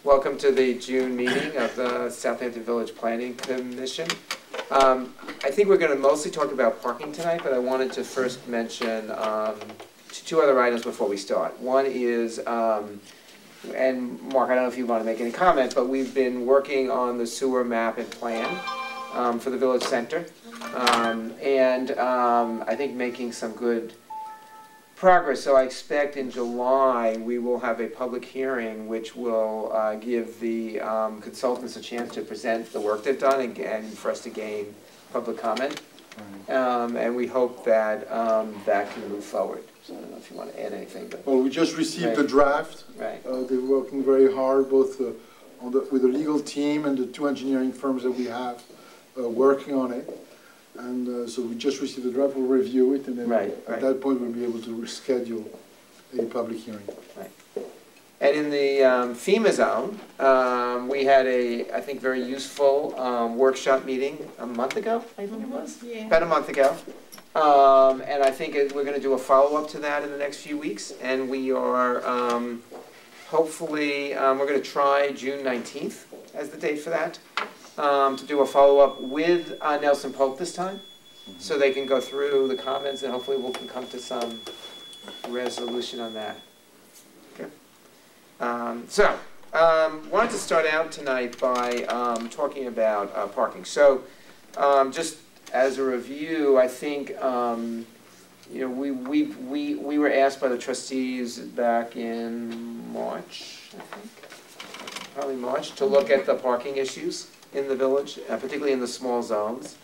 Welcome to the June meeting of the Southampton Village Planning Commission. I think we're going to mostly talk about parking tonight, but I wanted to first mention two other items before we start. One is, and Mark, I don't know if you want to make any comments, but we've been working on the sewer map and plan for the village center, and I think making some good progress. So I expect in July we will have a public hearing which will give the consultants a chance to present the work they've done and for us to gain public comment. And we hope that that can move forward. So I don't know if you want to add anything. But well, we just received the draft. Right. They're working very hard, both with the legal team and the two engineering firms that we have working on it. And so we just received the draft, we'll review it, and then at that point we'll be able to reschedule a public hearing. Right. And in the FEMA zone, we had a, I think, very useful workshop meeting a month ago, I think it was? Yeah. About a month ago. And I think we're going to do a follow-up to that in the next few weeks. And we are, hopefully, we're going to try June 19th as the date for that. To do a follow-up with Nelson Pope this time, so they can go through the comments and hopefully we can come to some resolution on that. Okay. Wanted to start out tonight by talking about parking. So, just as a review, I think you know we were asked by the trustees back in March, I think, probably March, to look at the parking issues in the village, particularly in the small zones.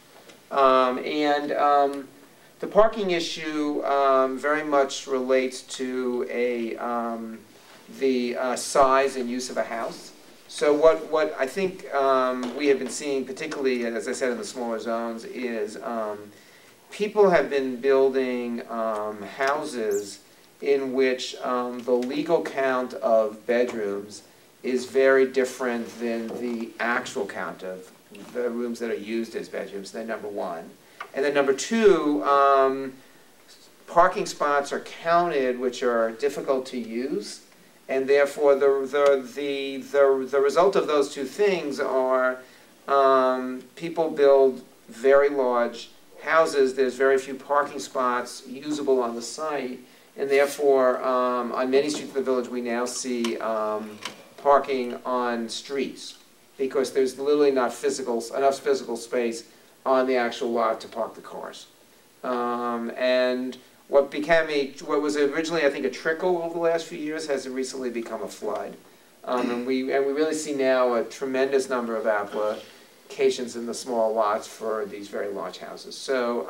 The parking issue very much relates to the size and use of a house. So what I think we have been seeing, particularly, as I said, in the smaller zones, is people have been building houses in which the legal count of bedrooms is very different than the actual count of the rooms that are used as bedrooms. Then number one. And then number two, parking spots are counted which are difficult to use. And therefore the result of those two things are people build very large houses. There's very few parking spots usable on the site. And therefore on many streets of the village we now see parking on streets because there's literally not enough physical space on the actual lot to park the cars. And what was originally, I think, a trickle over the last few years has recently become a flood. And we really see now a tremendous number of applications in the small lots for these very large houses. So,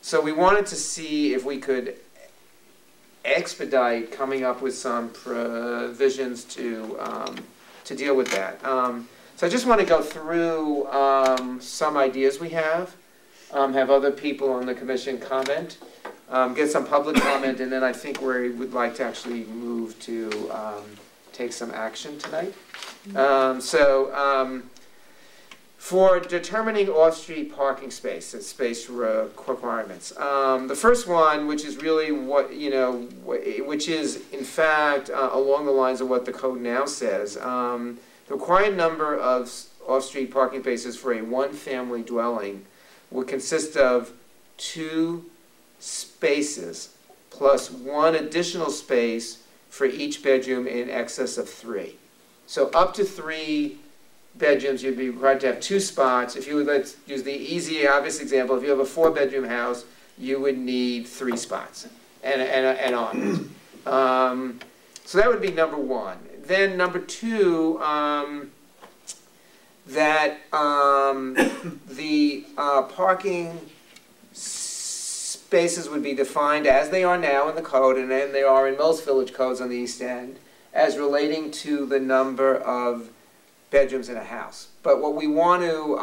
so we wanted to see if we could expedite coming up with some provisions to deal with that. So I just want to go through some ideas we have other people on the commission comment, get some public comment, and then I think we would like to actually move to take some action tonight. For determining off-street parking space requirements, the first one, which is really which is in fact along the lines of what the code now says, the required number of off-street parking spaces for a one-family dwelling would consist of 2 spaces plus 1 additional space for each bedroom in excess of 3. So up to 3 bedrooms, you'd be required to have 2 spots. If you would, let's use the easy, obvious example, if you have a 4-bedroom house, you would need 3 spots and on. So that would be number 1. Then number 2, that the parking spaces would be defined as they are now in the code, and then they are in most village codes on the East End, as relating to the number of bedrooms in a house. But what we want to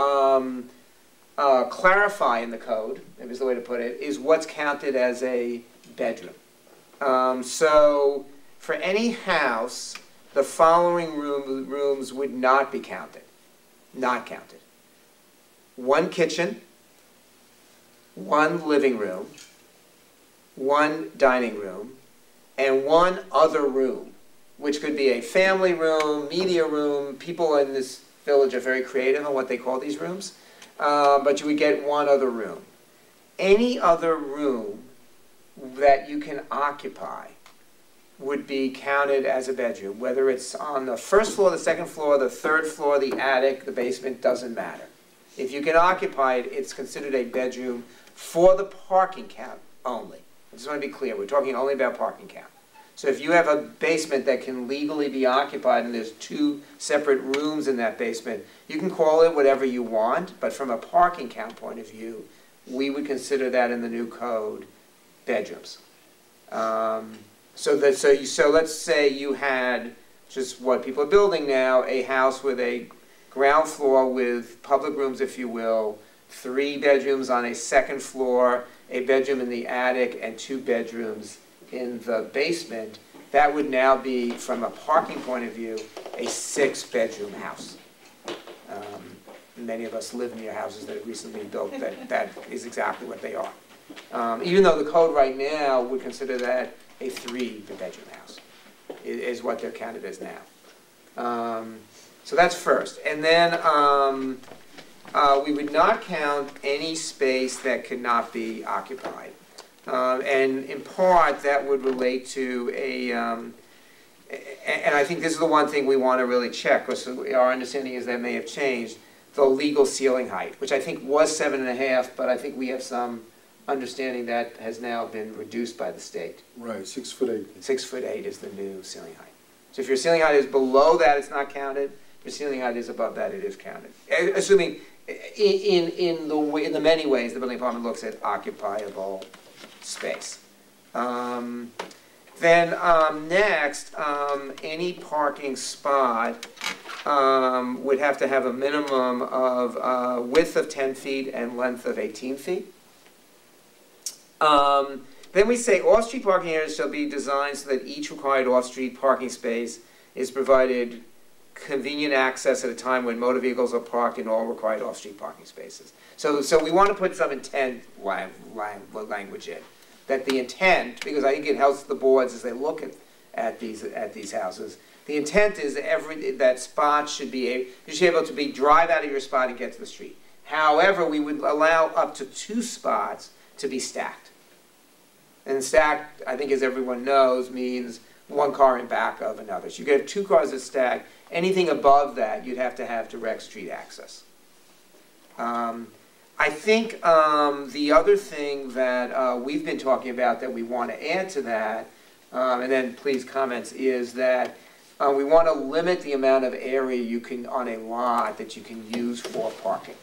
clarify in the code, maybe is the way to put it, is what's counted as a bedroom. So for any house, the following rooms would not be counted. Not counted. 1 kitchen, 1 living room, 1 dining room, and 1 other room which could be a family room, media room. People in this village are very creative on what they call these rooms. But you would get one other room. Any other room that you can occupy would be counted as a bedroom, whether it's on the first floor, the second floor, the third floor, the attic, the basement, doesn't matter. If you can occupy it, it's considered a bedroom for the parking count only. I just want to be clear, we're talking only about parking count. So if you have a basement that can legally be occupied and there's 2 separate rooms in that basement, you can call it whatever you want, but from a parking count point of view, we would consider that in the new code bedrooms. So let's say you had, just what people are building now, a house with a ground floor with public rooms, if you will, 3 bedrooms on a second floor, a bedroom in the attic, and 2 bedrooms in the basement. That would now be, from a parking point of view, a 6-bedroom house. Many of us live near houses that have recently been built that is exactly what they are. Even though the code right now would consider that a 3-bedroom house, is what they're counted as now. So that's first. And then we would not count any space that could not be occupied. And in part, that would relate to a, and I think this is the one thing we want to really check, because our understanding is that may have changed, the legal ceiling height, which I think was 7.5, but I think we have some understanding that has now been reduced by the state. Right, 6'8". 6'8" is the new ceiling height. So if your ceiling height is below that, it's not counted. If your ceiling height is above that, it is counted. Assuming in the many ways the building department looks at occupiable space. Then next, any parking spot would have to have a minimum of width of 10 feet and length of 18 feet. Then we say off-street parking areas shall be designed so that each required off-street parking space is provided convenient access at a time when motor vehicles are parked in all required off-street parking spaces. So we want to put some intent language in. That the intent, because I think it helps the boards as they look at these houses, the intent is that spot should be able to drive out of your spot and get to the street. However, we would allow up to 2 spots to be stacked. And stacked, I think as everyone knows, means 1 car in back of another. So you could have 2 cars that stack. Anything above that, you'd have to have direct street access. I think the other thing that we've been talking about that we want to add to that, and then please comments, is that we want to limit the amount of area you can, on a lot, that you can use for parking.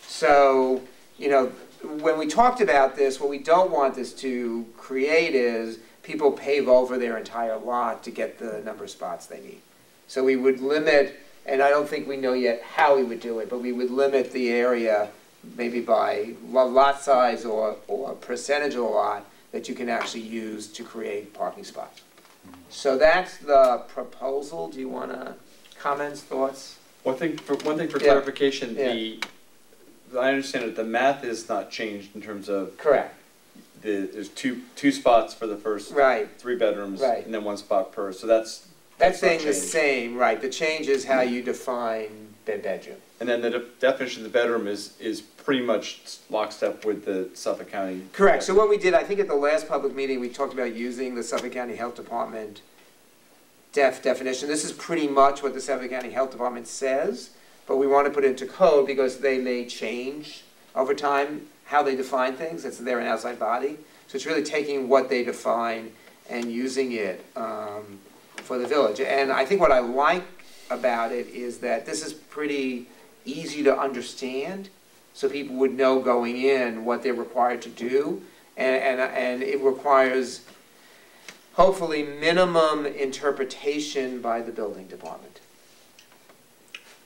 So, you know, when we talked about this, what we don't want this to create is people pave over their entire lot to get the number of spots they need. So we would limit, and I don't think we know yet how we would do it, but we would limit the area maybe by lot size or percentage of the lot that you can actually use to create parking spots. So that's the proposal. Do you want to comments, thoughts? One thing for clarification, I understand that the math is not changed in terms of correct. There's two spots for the first 3 bedrooms, and then 1 spot per. So that's staying the same, right? The change is how you define the bedroom. And then the definition of the bedroom is pretty much lockstep with the Suffolk County. Correct. So what we did, I think at the last public meeting, we talked about using the Suffolk County Health Department definition. This is pretty much what the Suffolk County Health Department says, but we want to put it into code because they may change over time how they define things. They're an outside body. So it's really taking what they define and using it for the village. And I think what I like about it is that this is pretty easy to understand, so people would know going in what they're required to do, and it requires hopefully minimum interpretation by the building department.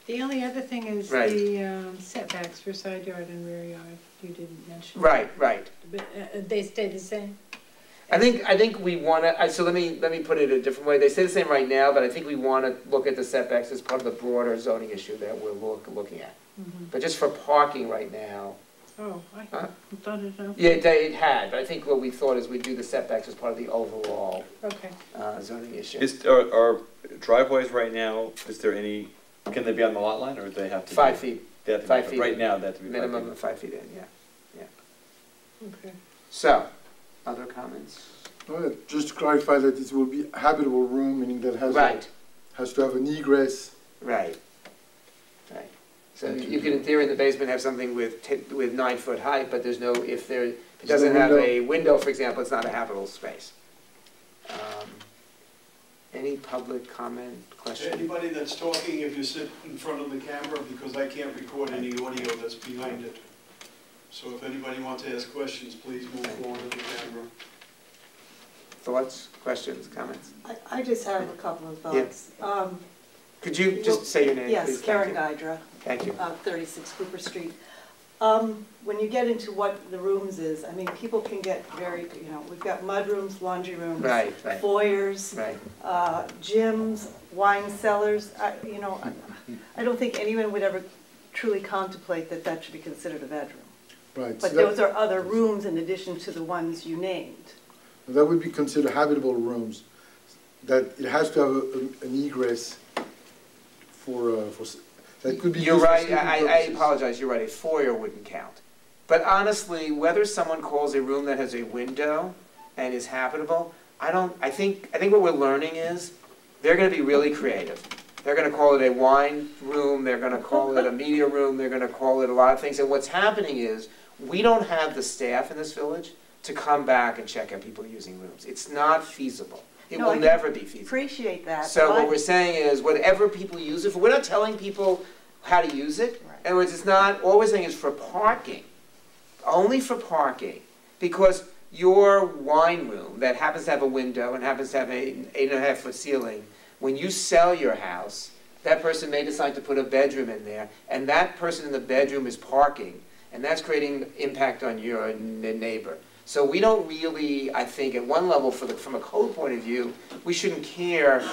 The only other thing is the setbacks for side yard and rear yard. You didn't mention. Right. But they stay the same. I think we want to. So let me put it a different way. They stay the same right now, but I think we want to look at the setbacks as part of the broader zoning issue that we're looking at. Mm-hmm. But just for parking right now, Oh, I thought it, Yeah, it had, but I think what we thought is we'd do the setbacks as part of the overall okay. zoning issue. Are driveways right now, is there any, can they be on the lot line, or do they have to? 5 feet. They have to 5 be, feet. right now, they have to be 5 feet. Minimum of 5 feet in, yeah. Okay. So, other comments? Just to clarify that it will be a habitable room, meaning that has to have an egress. Right. So you can, in theory, in the basement have something with 9-foot height, but there's no, if it doesn't have a window, for example, it's not a habitable space. Any public comment, question? Anybody that's talking, if you sit in front of the camera, because I can't record any audio that's behind it. So if anybody wants to ask questions, please move forward to the camera. Thoughts, questions, comments? I just have a couple of thoughts. Yeah. Could you just say your name, please? Yes, Karen Gydra. Thank you. 36 Cooper Street. When you get into what the rooms is, I mean, people can get very, we've got mud rooms, laundry rooms, foyers, gyms, wine cellars. I don't think anyone would ever truly contemplate that that should be considered a bedroom. Right. But so those are other rooms in addition to the ones you named. That would be considered habitable rooms. That it has to have an egress for that could be. You're right. I apologize. You're right. A foyer wouldn't count. But honestly, whether someone calls a room that has a window and is habitable, I think what we're learning is they're going to be really creative. They're going to call it a wine room. They're going to call it a media room. They're going to call it a lot of things. And what's happening is we don't have the staff in this village to come back and check on people using rooms. It's not feasible. It will never be feasible. Appreciate that. So what we're saying is whatever people use it for, we're not telling people how to use it. In other words, it's not, all we're saying is for parking, only for parking, because your wine room that happens to have a window and happens to have an 8.5-foot ceiling, when you sell your house, that person may decide to put a bedroom in there, and that person in the bedroom is parking, and that's creating impact on your neighbor. So we don't really, I think, at one level, from a code point of view, we shouldn't care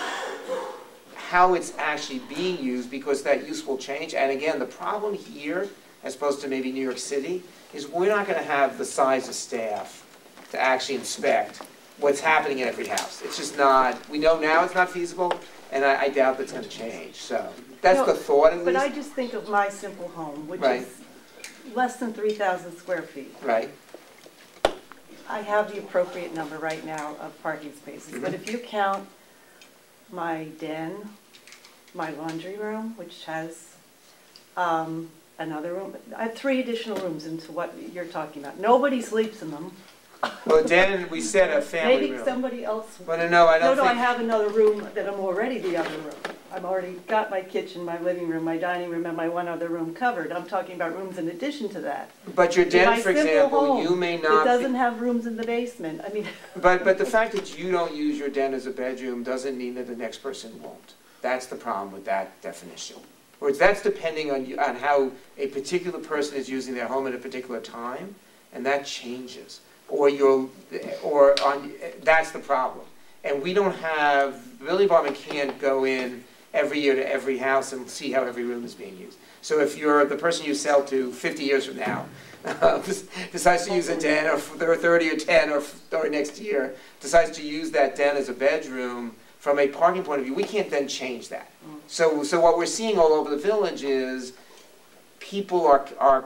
how it's actually being used, because that use will change. And again, the problem here, as opposed to maybe New York City, is we're not going to have the size of staff to actually inspect what's happening in every house. It's just not, we know now it's not feasible, and I doubt that's going to change. So that's the thought, at least. But I just think of my simple home, which is less than 3,000 square feet. Right. I have the appropriate number right now of parking spaces, but if you count my den, my laundry room, which has another room, I have 3 additional rooms into what you're talking about. Nobody sleeps in them. Well, den, we said a family room. Maybe somebody else. Well, no, I don't think. I have another room that I'm already the other room. I've already got my kitchen, my living room, my dining room, and my one other room covered. I'm talking about rooms in addition to that. But your den, for example, you may not. It doesn't have rooms in the basement. I mean. But the fact that you don't use your den as a bedroom doesn't mean that the next person won't. That's the problem with that definition. Or that's depending on how a particular person is using their home at a particular time, and that changes. That's the problem. And we don't have, the building department can't go in every year to every house and see how every room is being used. So if you're the person you sell to 50 years from now decides to use a den, or 30 or 10 or next year decides to use that den as a bedroom, from a parking point of view, we can't then change that. So what we're seeing all over the village is people are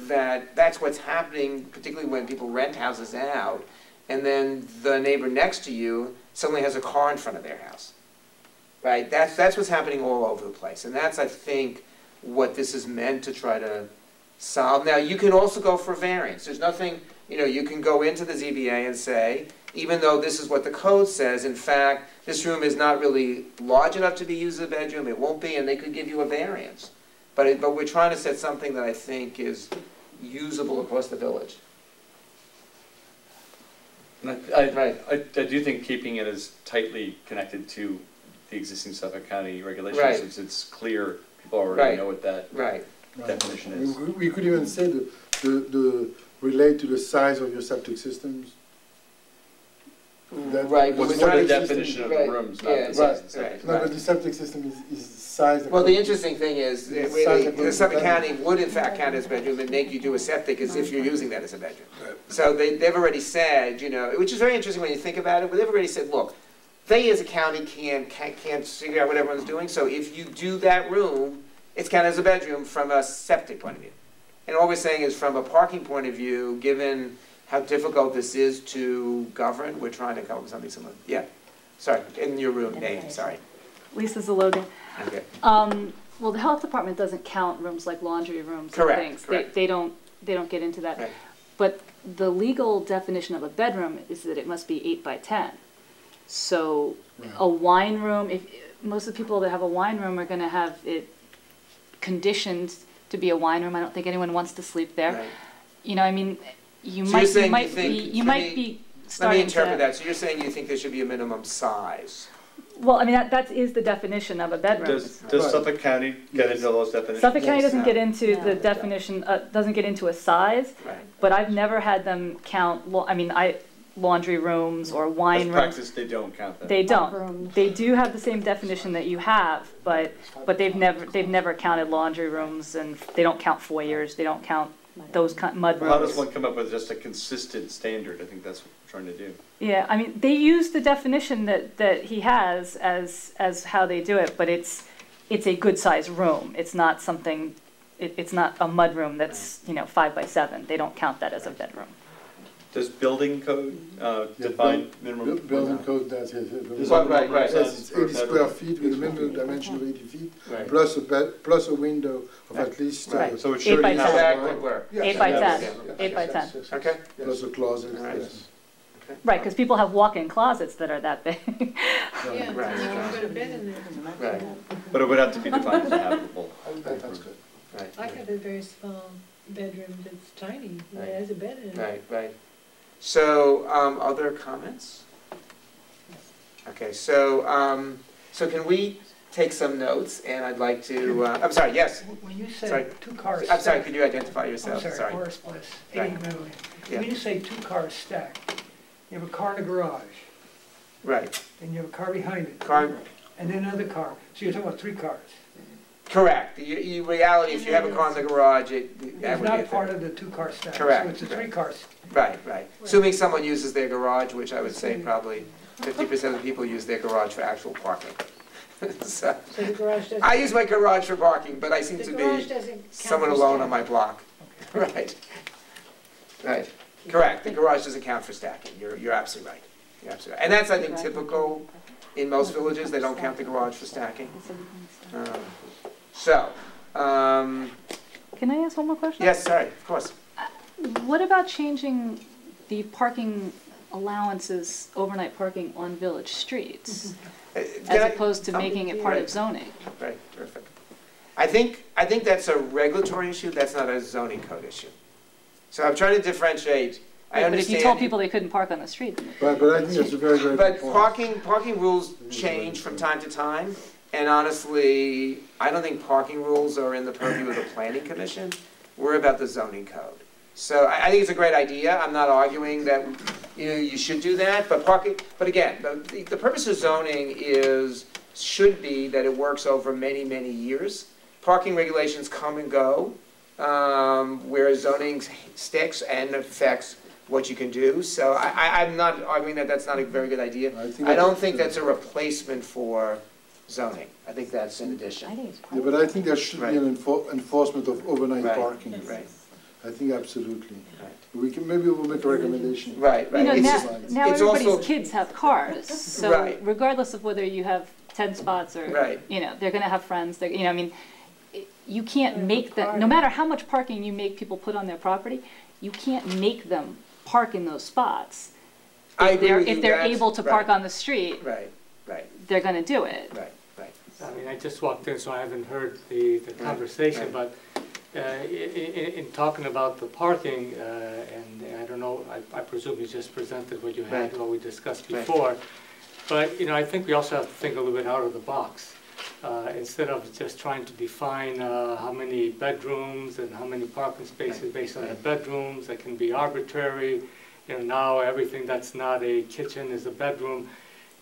that's what's happening, particularly when people rent houses out, and then the neighbor next to you suddenly has a car in front of their house. Right? That's what's happening all over the place. And that's, I think, what this is meant to try to solve. Now, you can also go for variance. There's nothing, you can go into the ZBA and say, even though this is what the code says, in fact, this room is not really large enough to be used as a bedroom, it won't be, and they could give you a variance. But we're trying to set something that I think is usable across the village. I do think keeping it as tightly connected to the existing Suffolk County regulations, since it's clear, people already know what that definition is. We could even say that relate to the size of your septic systems. Right. What's the definition of the rooms, not the size of the septic? No, but the septic system is size. Well, the interesting thing is, really, the Suffolk County would in fact count as a bedroom and make you do a septic as if you're using that as a bedroom. So they've already said, you know, which is very interesting when you think about it, but they've already said, look, they as a county can't figure out what everyone's doing, so if you do that room, it's counted as a bedroom from a septic point of view. And all we're saying is from a parking point of view, given how difficult this is to govern, we're trying to come up with something similar. Yeah, sorry, in your room name, sorry. Lisa Zaloga. Okay. Well, the health department doesn't count rooms like laundry rooms Correct, and things. correct. They don't get into that. Right. But the legal definition of a bedroom is that it must be 8 by 10. So a wine room, if most of the people that have a wine room are going to have it conditioned to be a wine room. I don't think anyone wants to sleep there. Right. You know, I mean, you So might you're saying you might be Let me starting interpret to, that. So you're saying you think there should be a minimum size? well, I mean, that is the definition of a bedroom. Does Suffolk County get into those definitions? Suffolk County doesn't get into No, the they definition, doesn't get into a size, Right. but I've never had them count, laundry rooms or wine As rooms. practice, they don't count that. They don't. Rooms. They do have the same definition that you have, but they've never counted laundry rooms, and they don't count foyers, they don't count those mud How does rooms. one come up with just a consistent standard? I think that's what we're trying to do. Yeah, I mean, they use the definition that he has as how they do it, but it's a good sized room. It's not something, it's not a mud room that's, 5 by 7. They don't count that as a bedroom. Does building code define minimum? Building code, that's it. Right. It says it's 80 square feet with a minimum dimension of 80 feet, Right. plus a bed, plus a window of at least. Right. So it 8 should by be 10. That would work. 8 by 10, Yes. 8 by 10. Okay. Plus a closet. All right. Yes. Right, because people have walk-in closets that are that big. Yeah, Right. and you can put a bed in there. Right. But it would have to be defined as a habitable. That's good. Right. I have a very small bedroom that's tiny, Right. it has a bed in it. Right. So, other comments? Okay, so can we take some notes, and I'd like to, I'm sorry, yes? When you Sorry. say two cars I'm sorry, stacked, could you identify yourself? I'm sorry, Horace Bliss, 80 Right. Meadowlane. Yeah. When you say two cars stacked, you have a car in the garage, Right, and you have a car behind it, car, and then another car. So you're talking about three cars. correct. The reality, if you have a car in the garage, that It's would be a not thing. part of the two-car stack. Correct, So it's a correct. three-car. Right. Assuming someone uses their garage, which I would say probably 50% of the people use their garage for actual parking. So, So the garage doesn't. I use my garage for parking, but I seem The to garage be doesn't count someone for alone stacking. on my block. Right. Correct. The garage doesn't count for stacking. You're absolutely right. You're absolutely right. And that's, I think, typical in most villages. They don't count the garage for stacking. Can I ask one more question? Yes, sorry, of course. What about changing the parking allowances, overnight parking on village streets, as opposed to making it part of zoning? Right, perfect. I think that's a regulatory issue, that's not a zoning code issue. So I'm trying to differentiate, I But if understand. you told people they couldn't park on the street, But I think that's a very, very But good point. parking rules change from time to time, and honestly, I don't think parking rules are in the purview of the planning commission. We're about the zoning code. So I think it's a great idea. I'm not arguing that, you should do that, but again, the purpose of zoning should be that it works over many, many years. Parking regulations come and go, whereas zoning sticks and affects what you can do. So I'm not arguing that that's not a very good idea. I don't think that's a replacement for zoning. I think that's in addition. I think it's Yeah, part but I think there should be an enforcement of overnight Right. parking. Right. I think absolutely. Right. Maybe we'll make a recommendation. Right. You know, It's now, just- now it's everybody's also- kids have cars, so Right. regardless of whether you have 10 spots or, Right. They're gonna have friends, you can't make them, no matter how much parking you make people put on their property, you can't make them park in those spots. I agree with you. If they're That's- able to park right. on the street, Right. they're gonna do it. Right. I mean, I just walked in, so I haven't heard the conversation, right. but in talking about the parking, and I don't know, I presume you just presented what you had, Right. what we discussed Right. before. But, I think we also have to think a little bit out of the box. Instead of just trying to define how many bedrooms and how many parking spaces based on the bedrooms, that can be arbitrary. now everything that's not a kitchen is a bedroom.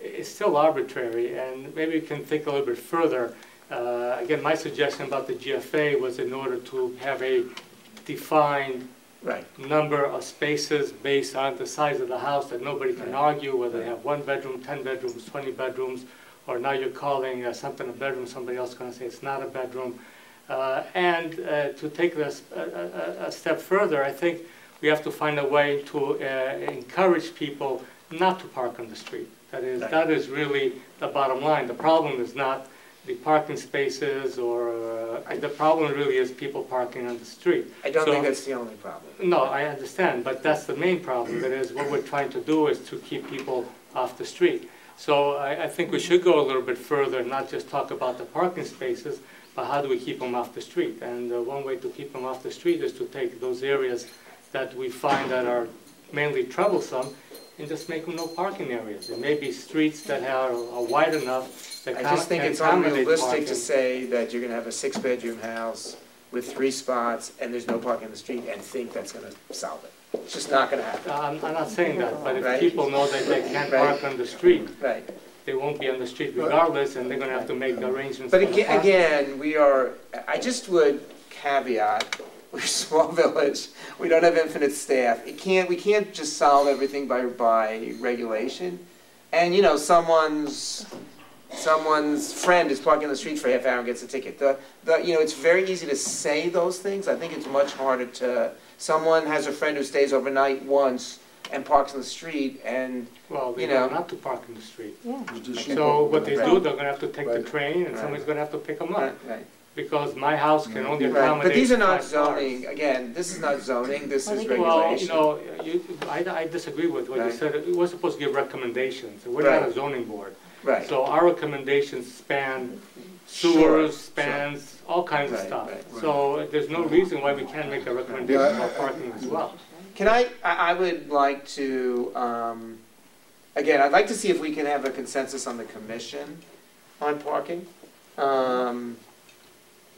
It's still arbitrary, and maybe we can think a little bit further. Again, my suggestion about the GFA was in order to have a defined number of spaces based on the size of the house that nobody can argue whether they have 1 bedroom, 10 bedrooms, 20 bedrooms, or now you're calling something a bedroom, somebody else is going to say it's not a bedroom. And to take this a step further, I think we have to find a way to encourage people not to park on the street. That is really the bottom line. The problem is not the parking spaces, or the problem really is people parking on the street. I don't think that's the only problem. No, I understand, but that's the main problem. That is, what we're trying to do is to keep people off the street. So I think we should go a little bit further, not just talk about the parking spaces, but how do we keep them off the street? And one way to keep them off the street is to take those areas that we find that are mainly troublesome and just make them no parking areas. There may be streets that are wide enough that I just think it's unrealistic to say that you're going to have a 6-bedroom house with 3 spots and there's no parking in the street and think that's going to solve it. It's just not going to happen. I'm not saying that, but if people know that they can't park on the street, they won't be on the street regardless, and they're going to have to make arrangements. But again, I just would caveat, we're a small village, we don't have infinite staff. We can't just solve everything by regulation. And someone's friend is parking on the street for a half hour and gets a ticket. It's very easy to say those things. I think it's much harder to, someone has a friend who stays overnight once and parks on the street, and well, they know not to park in the street. Yeah. So what they do, they're going to have to take the train, and somebody's going to have to pick them up. Because my house can only accommodate. But these are not zoning. Again, this is not zoning. This is regulation. Well, I disagree with what you said. We're supposed to give recommendations. We're not a zoning board. Right. So our recommendations span sewers, spans all kinds of stuff. So there's no reason why we can't make a recommendation about parking as well. I would like to, again, I'd like to see if we can have a consensus on the commission on parking.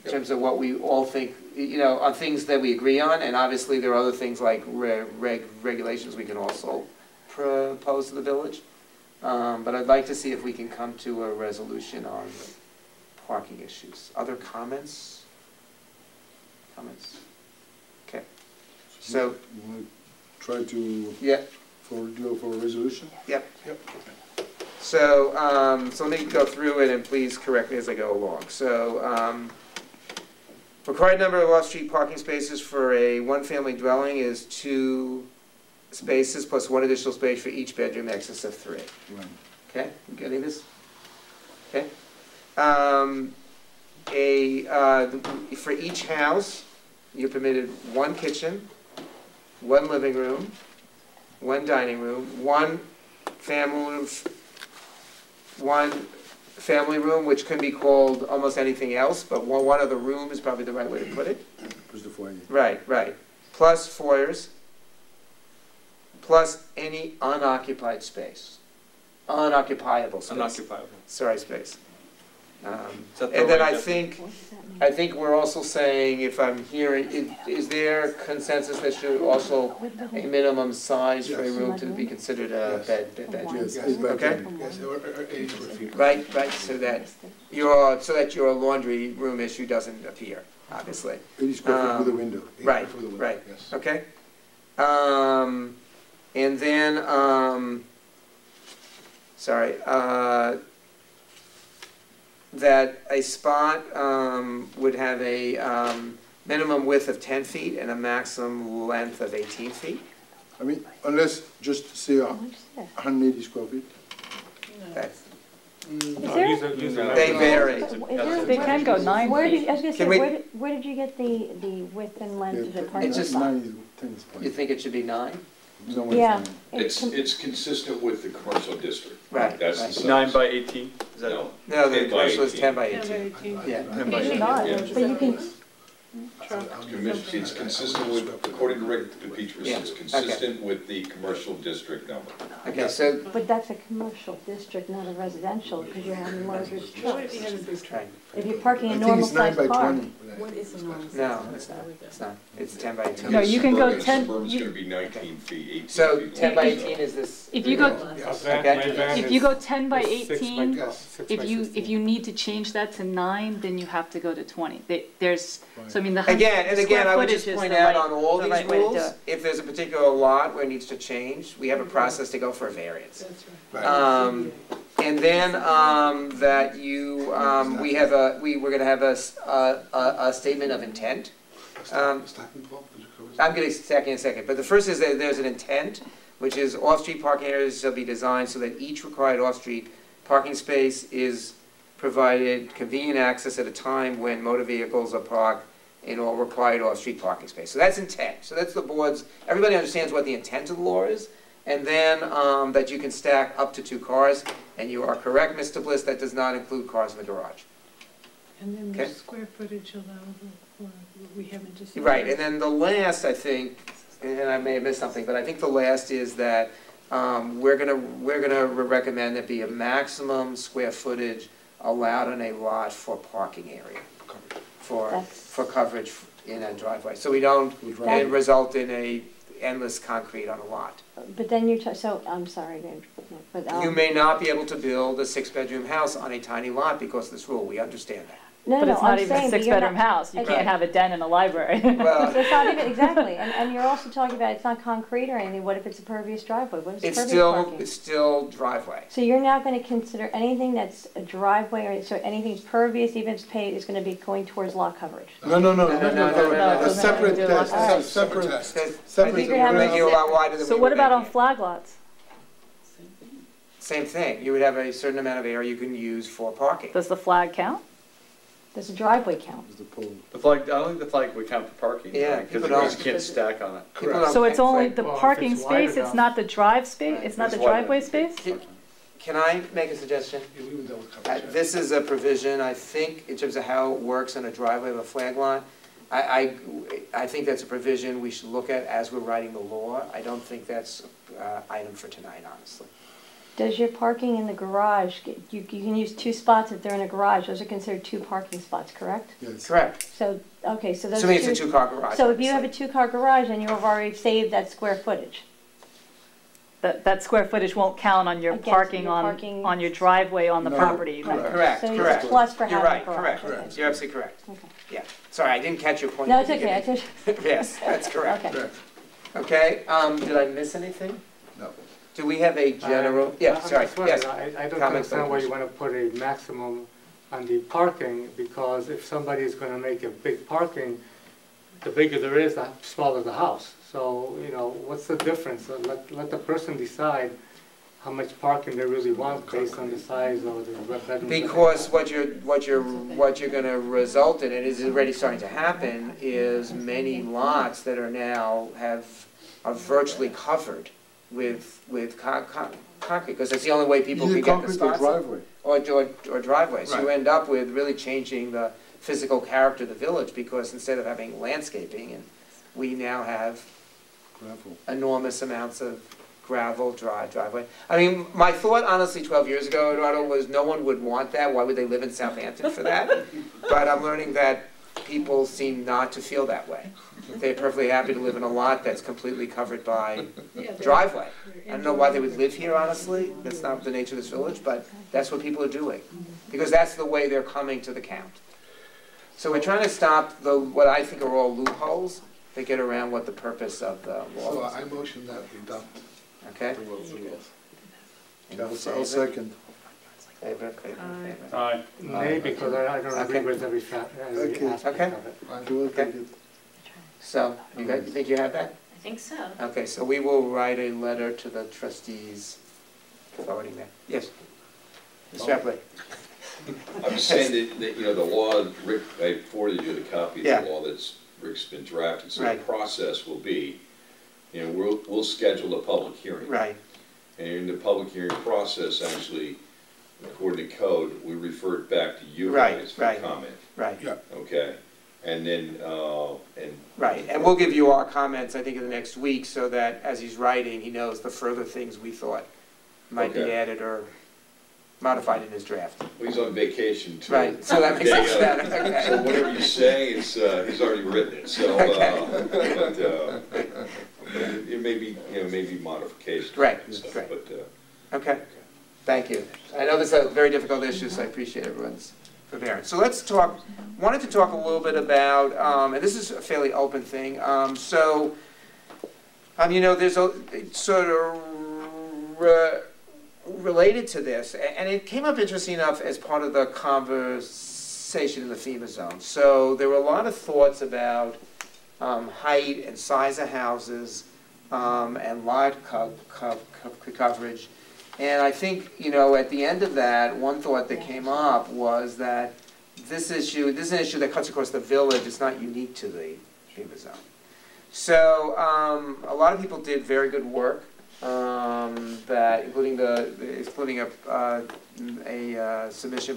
In terms of what we all think, on things that we agree on, and obviously there are other things like regulations we can also propose to the village. But I'd like to see if we can come to a resolution on parking issues. Other comments? Okay. So you want to try to go for a resolution? Yep. So let me go through it and please correct me as I go along. So required number of off-street parking spaces for a 1-family dwelling is 2 spaces plus 1 additional space for each bedroom, excess of 3. Right. Okay, you getting this? Okay. For each house, you're permitted 1 kitchen, 1 living room, 1 dining room, 1 family room, which can be called almost anything else, but one other room is probably the right way to put it. Plus the foyer. Right. Plus foyers, plus any unoccupied space. Unoccupiable space. Space. And then I think we're also saying, if I'm hearing, is there consensus that should also a minimum size for a room to be considered a bedroom? Yes, okay. Yes, or 80 square feet. Right. So that your laundry room issue doesn't appear, obviously. 80 square feet with a window. Right. Yes. Okay. And then that a spot would have a minimum width of 10 feet and a maximum length of 18 feet. I mean, unless just say 180 square feet. That's, They vary. They can go 9 feet. I was going to say, where did you get the width and length of the parking? It's just 9 is 10 is fine. You think it should be 9? No, Yeah. It's consistent with the commercial district. Right. That's the size. 9 by 18? Is that No. No, the 10 by commercial is 18. 10 by 10 by 18. 18. Yeah. 10 by 18. But you can, It's consistent with, according to Rick DePietris, Yeah. it's consistent with the commercial district number. Okay, so, but that's a commercial district, not a residential, because you're having larger trucks. right. If you're parking I a think normal it's 9 sized by car. 20. What is a normal? No, it's not, it's 10 by 18. No, you can go 10. Suburban's gonna be 19 feet, 18 feet. So long. 10 by 18 is this? If you go, Okay. if you go 10 by 18, Yes. if you need to change that to 9, then you have to go to 20. There's, so I mean, the Again, and again, I would just square point footage is out the on all the these right way to do rules, it. if there's a particular lot where it needs to change, we have a process to go for a variance. That's Right. And then, that you, we're gonna have a statement of intent. I'm gonna stack in a second, but the first is that there's an intent, which is off-street parking areas shall be designed so that each required off-street parking space is provided convenient access at a time when motor vehicles are parked in all required off-street parking space. So that's intent. So that's the board's, everybody understands what the intent of the law is. And then that you can stack up to 2 cars. And you are correct, Mr. Bliss, that does not include cars in the garage. And then Okay. the square footage allowable for, we haven't decided. Right, and then the last, I think, and I may have missed something, but I think the last is that we're gonna recommend there be a maximum square footage allowed on a lot for parking area, for coverage in a driveway. So we don't result in a endless concrete on a lot. But then you're, so, I'm sorry, but. You may not be able to build a 6-bedroom house on a tiny lot because of this rule, we understand that. No, But no, it's not I'm even a saying, but you're 6-bedroom not- house. You Okay. can't have a den and a library. Well, It's not even, exactly, and you're also talking about it's not concrete or anything, what if it's a pervious driveway, what is pervious parking? it's still driveway. So you're now gonna consider anything that's a driveway, or so anything's pervious, even if it's paved, is gonna be going towards lot coverage? No, a separate test, Alright. separate I test. think Separate. we're making it a lot wider than we So were what about on making it. flag lots? Same thing, you would have a certain amount of area you can use for parking. Does the flag count? Does a driveway count? Is the pole. The flag, I don't think the flag would count for parking. Yeah, Because people you just don't. can't stack on it. People don't So it's think only flag- the Well, if parking it's wide space, enough. it's not the drive space, it's not It's the wide driveway enough. space? Can I make a suggestion? This is a provision, I think, in terms of how it works on a driveway of a flag lot. I think that's a provision we should look at as we're writing the law. I don't think that's an item for tonight, honestly. Does your parking in the garage, you can use 2 spots if they're in a garage, those are considered 2 parking spots, correct? Yes. Correct. So, okay, so those Assuming two. it's a 2-car garage. So if you have a obviously. 2-car garage, then you've already saved that square footage. That square footage won't count on your Against parking your on, parking- on your driveway on the No. property. Right. Correct, So it's correct. plus for You're having a right, garage. correct. Okay. You're absolutely correct. Okay. Yeah, sorry, I didn't catch your point. No, at it's the okay, I beginning. just, Yes, that's correct. okay. Correct. Okay, did I miss anything? No. Do we have a general, yeah, I'm sorry, just wondering, yes. I don't Comments, understand why you please. want to put a maximum on the parking, because if somebody is going to make a big parking, the bigger there is, the smaller the house. So, you know, what's the difference? Let the person decide how much parking they really want based on the size of the bedroom. Because what you're gonna result in, and is already starting to happen, is many lots that are now are virtually covered with concrete, because that's the only way people Either can get the concrete or spots. driveway. Or driveways. So you Right. end up with really changing the physical character of the village, because instead of having landscaping, and we now have Gravel. enormous amounts of gravel driveway. I mean, my thought honestly 12 years ago, Eduardo, was no one would want that. Why would they live in Southampton for that? But I'm learning that people seem not to feel that way. They're perfectly happy to live in a lot that's completely covered by driveway. I don't know why they would live here, honestly. That's not the nature of this village, but that's what people are doing. Because that's the way they're coming to the count. So we're trying to stop what I think are all loopholes that get around what the purpose of the law So is. I motion that we adopt Okay? the rules. And we'll say I'll it. second. Favor. Aye. Nay, because I don't agree Okay. with every Okay. aspect Okay. of it. I will take it. So, you think you have that? I think so. Okay, so we will write a letter to the trustees forwarding that. Yes? Mr. Epley? I'm just saying that, you know, the law, Rick, I forwarded you the copy of Yeah. the law that's, Rick's been drafted. So the Right. process will be, you know, we'll schedule a public hearing. Right, And in the public hearing process, actually, according to code, we refer it back to you Right, guys for right. comment, right, okay? And then, right. And we'll give you our comments, I think, in the next week, so that as he's writing, he knows the further things we thought might be Okay. added or modified in his draft. Well, he's on vacation too. Right, so that makes sense better, okay. So whatever you say, it's, he's already written it, so, it may be, maybe modifications. Right, and stuff, right. But, Okay, thank you. I know this is a very difficult issue, so I appreciate everyone's forbearance. So let's talk, wanted to talk a little bit about, and this is a fairly open thing, there's a sort of related to this, and it came up interesting enough as part of the conversation in the FEMA zone. So there were a lot of thoughts about height and size of houses and lot coverage. And I think, at the end of that, one thought that came up was that this is an issue that cuts across the village. It's not unique to the FEMA zone. So a lot of people did very good work, including a submission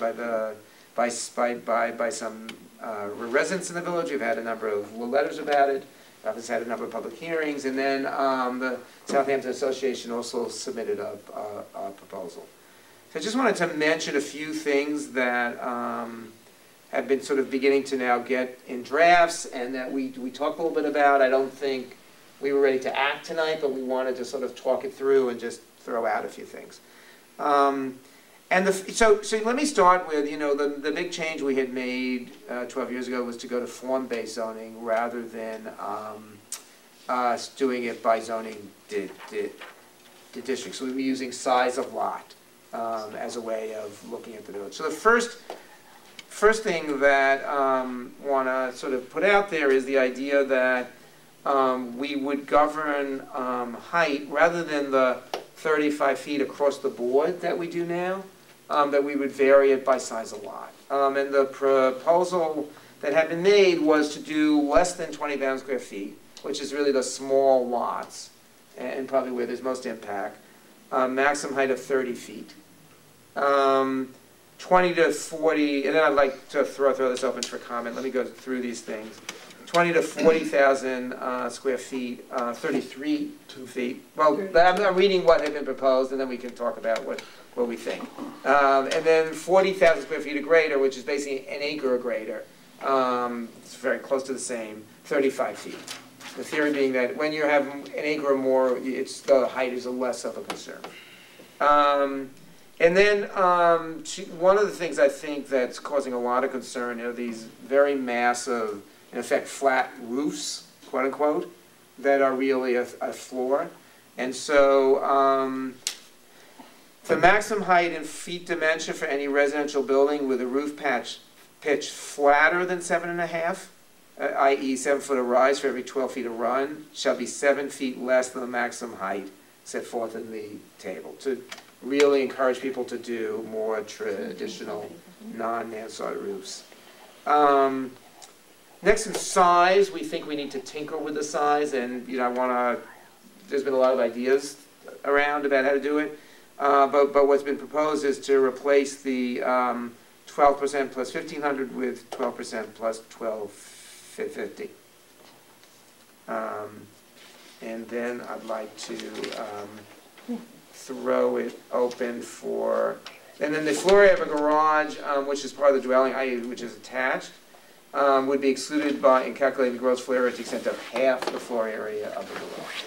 by some residents in the village. We've had a number of letters about it. We've had a number of public hearings, and then the Southampton Association also submitted a proposal. So I just wanted to mention a few things that have been sort of beginning to now get in drafts, and that we talked a little bit about. I don't think we were ready to act tonight, but we wanted to sort of talk it through and just throw out a few things. So let me start with, the big change we had made 12 years ago was to go to form-based zoning rather than doing it by zoning districts. So we were using size of lot as a way of looking at the village. So the first thing that I want to sort of put out there is the idea that we would govern height rather than the 35 feet across the board that we do now. That we would vary it by size of lot. And the proposal that had been made was to do less than 20,000 square feet, which is really the small lots, and probably where there's most impact. Maximum height of 30 feet. 20 to 40, and then I'd like to throw this open for comment. Let me go through these things. 20 to 40,000 square feet, 33 feet. Well, I'm reading what had been proposed, and then we can talk about what we think. And then 40,000 square feet or greater, which is basically an acre or greater. It's very close to the same, 35 feet. The theory being that when you have an acre or more, the height is less of a concern. And then one of the things I think that's causing a lot of concern are these very massive, in effect, flat roofs, quote unquote, that are really a floor. And so the maximum height in feet dimension for any residential building with a roof pitch flatter than 7.5, i.e. 7 foot of rise for every 12 feet of run, shall be 7 feet less than the maximum height set forth in the table, to really encourage people to do more traditional non-mansard roofs. Next in size, we think we need to tinker with the size, and there's been a lot of ideas around about how to do it. But what's been proposed is to replace the 12% plus 1,500 with 12% plus 1,250. And then I'd like to throw it open for, and then the floor area of a garage, which is part of the dwelling, i.e. which is attached, would be excluded in calculating the gross floor area to the extent of half the floor area of the garage.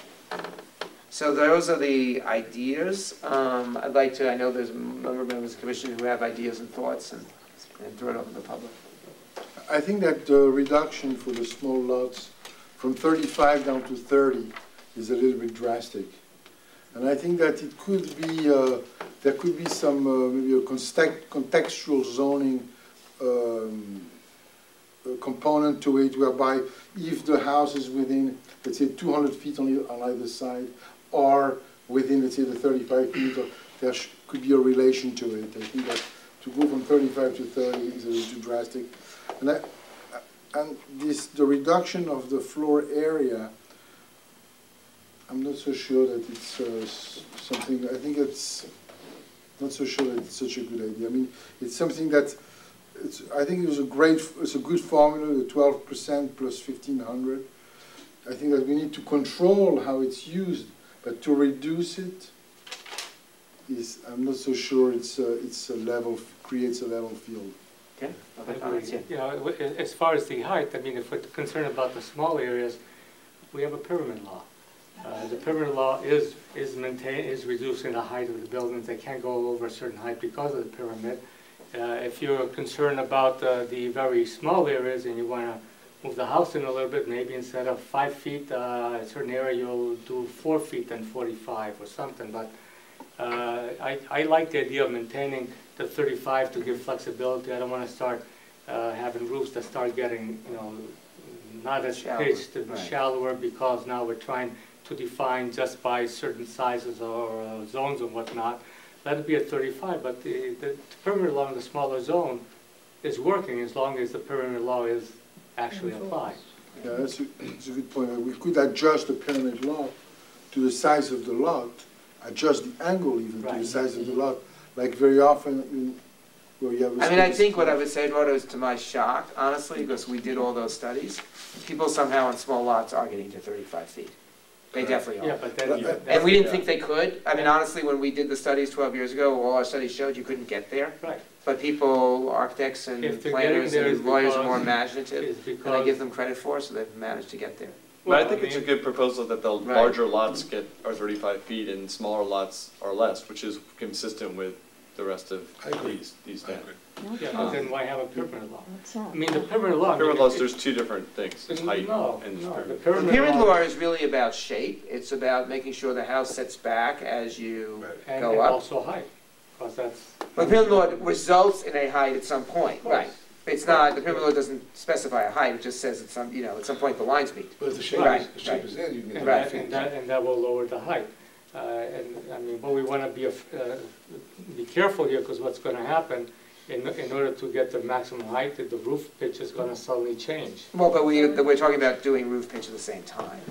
So those are the ideas. I'd like to, I know there's a number of members of the commission who have ideas and thoughts, and throw it open to the public. I think that the reduction for the small lots from 35 down to 30 is a little bit drastic. And I think that it could be, there could be some, maybe a contextual zoning component to it, whereby if the house is within, let's say, 200 feet on either side, or within, let's say, the 35 feet, there could be a relation to it. I think that to go from 35 to 30 is a little too drastic. And the reduction of the floor area, I'm not so sure that it's something, I think it's not so sure that it's such a good idea. I mean, it's something that, I think it's a good formula, the 12% plus 1,500. I think that we need to control how it's used, but to reduce it, I'm not so sure it's a level, creates a level field. Okay. You know, as far as the height, I mean, if we're concerned about the small areas, we have a pyramid law. The pyramid law is reducing the height of the buildings. They can't go over a certain height because of the pyramid. If you're concerned about the very small areas and you want to move the house in a little bit, maybe instead of 5 feet, a certain area you'll do 4 feet and 45 or something. But I like the idea of maintaining the 35 to give flexibility. I don't want to start having roofs that start getting, you know, not as pitched and shallower, because now we're trying to define just by certain sizes or zones and whatnot. Let it be at 35, but the perimeter law in the smaller zone is working as long as the perimeter law is actually applied. Yeah, that's a good point. We could adjust the pyramid law to the size of the lot, adjust the angle even to the size of the lot, like very often where you have a I think what I would say, Eduardo, is to my shock, honestly, because we did all those studies, people somehow on small lots are getting to 35 feet. They definitely are. Yeah, but then and we didn't think they could. I mean, honestly, when we did the studies 12 years ago, all our studies showed you couldn't get there. Right. But people, architects and planners and lawyers are more imaginative than I give them credit for, so they've managed to get there. Well, but I think it's a good proposal that the larger lots are 35 feet and smaller lots are less, which is consistent with the rest of these things. Yeah, but then why have a pyramid law? I mean, the pyramid law... Pyramid laws, there's two different things. There's height and the pyramid law is really about shape. It's about making sure the house sets back as you go up. And also height, because that's... But the pyramid law results in a height at some point, right? It's not, the pyramid law doesn't specify a height, it just says at some, at some point the lines meet. But if the shape, is in, you can get and that will lower the height. But we want to be careful here, because what's going to happen, in order to get the maximum height, the roof pitch is going to suddenly change. Well, but we're talking about doing roof pitch at the same time.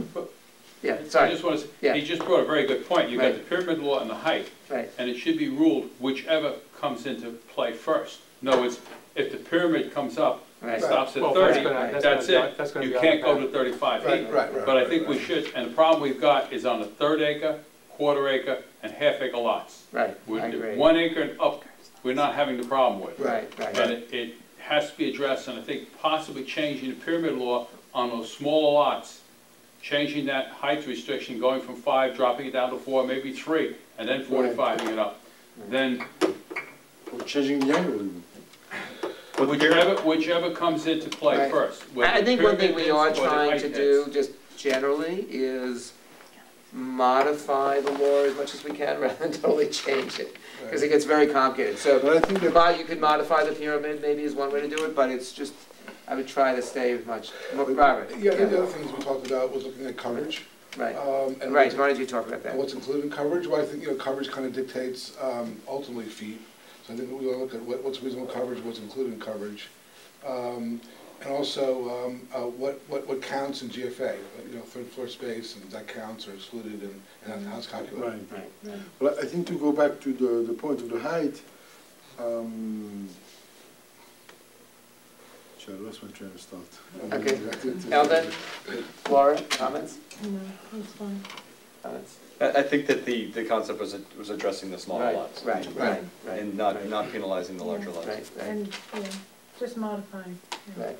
Yeah, sorry. I just want to say, he just brought a very good point. You've got the pyramid law and the height, and it should be ruled whichever comes into play first. In other words, if the pyramid comes up and stops at 30, that's it. You can't go to 35 feet. But I think we should, and the problem we've got is on the 1/3 acre, 1/4 acre, and 1/2 acre lots. Right, I agree. 1 acre and up, we're not having the problem with. Right. And it has to be addressed, and I think possibly changing the pyramid law on those smaller lots, changing that height restriction, going from 5, dropping it down to 4, maybe 3, and then 45ing it up. Then... Or changing the angle even. Whichever comes into play first. I think one thing we are trying to do, just generally, is modify the law as much as we can rather than totally change it, because it gets very complicated. So you could modify the pyramid, maybe is one way to do it, but it's just, I would try to stay much more. Robert? Yeah, I think the other things we talked about was looking at coverage. Right. Why don't you talk about that? What's included in coverage? Well, I think coverage kind of dictates ultimately feet. So I think we want to look at what's reasonable coverage, what's included in coverage, and also what counts in GFA. 3rd floor space, and that counts or excluded in how it's calculated. Right. Well, I think to go back to the point of the height. I lost my train of thought. Okay. Eldon, Laura, comments? No, that's fine. Comments? I think that the concept was addressing the smaller lots. Right. And not penalizing the larger lots. And, just modifying. Right.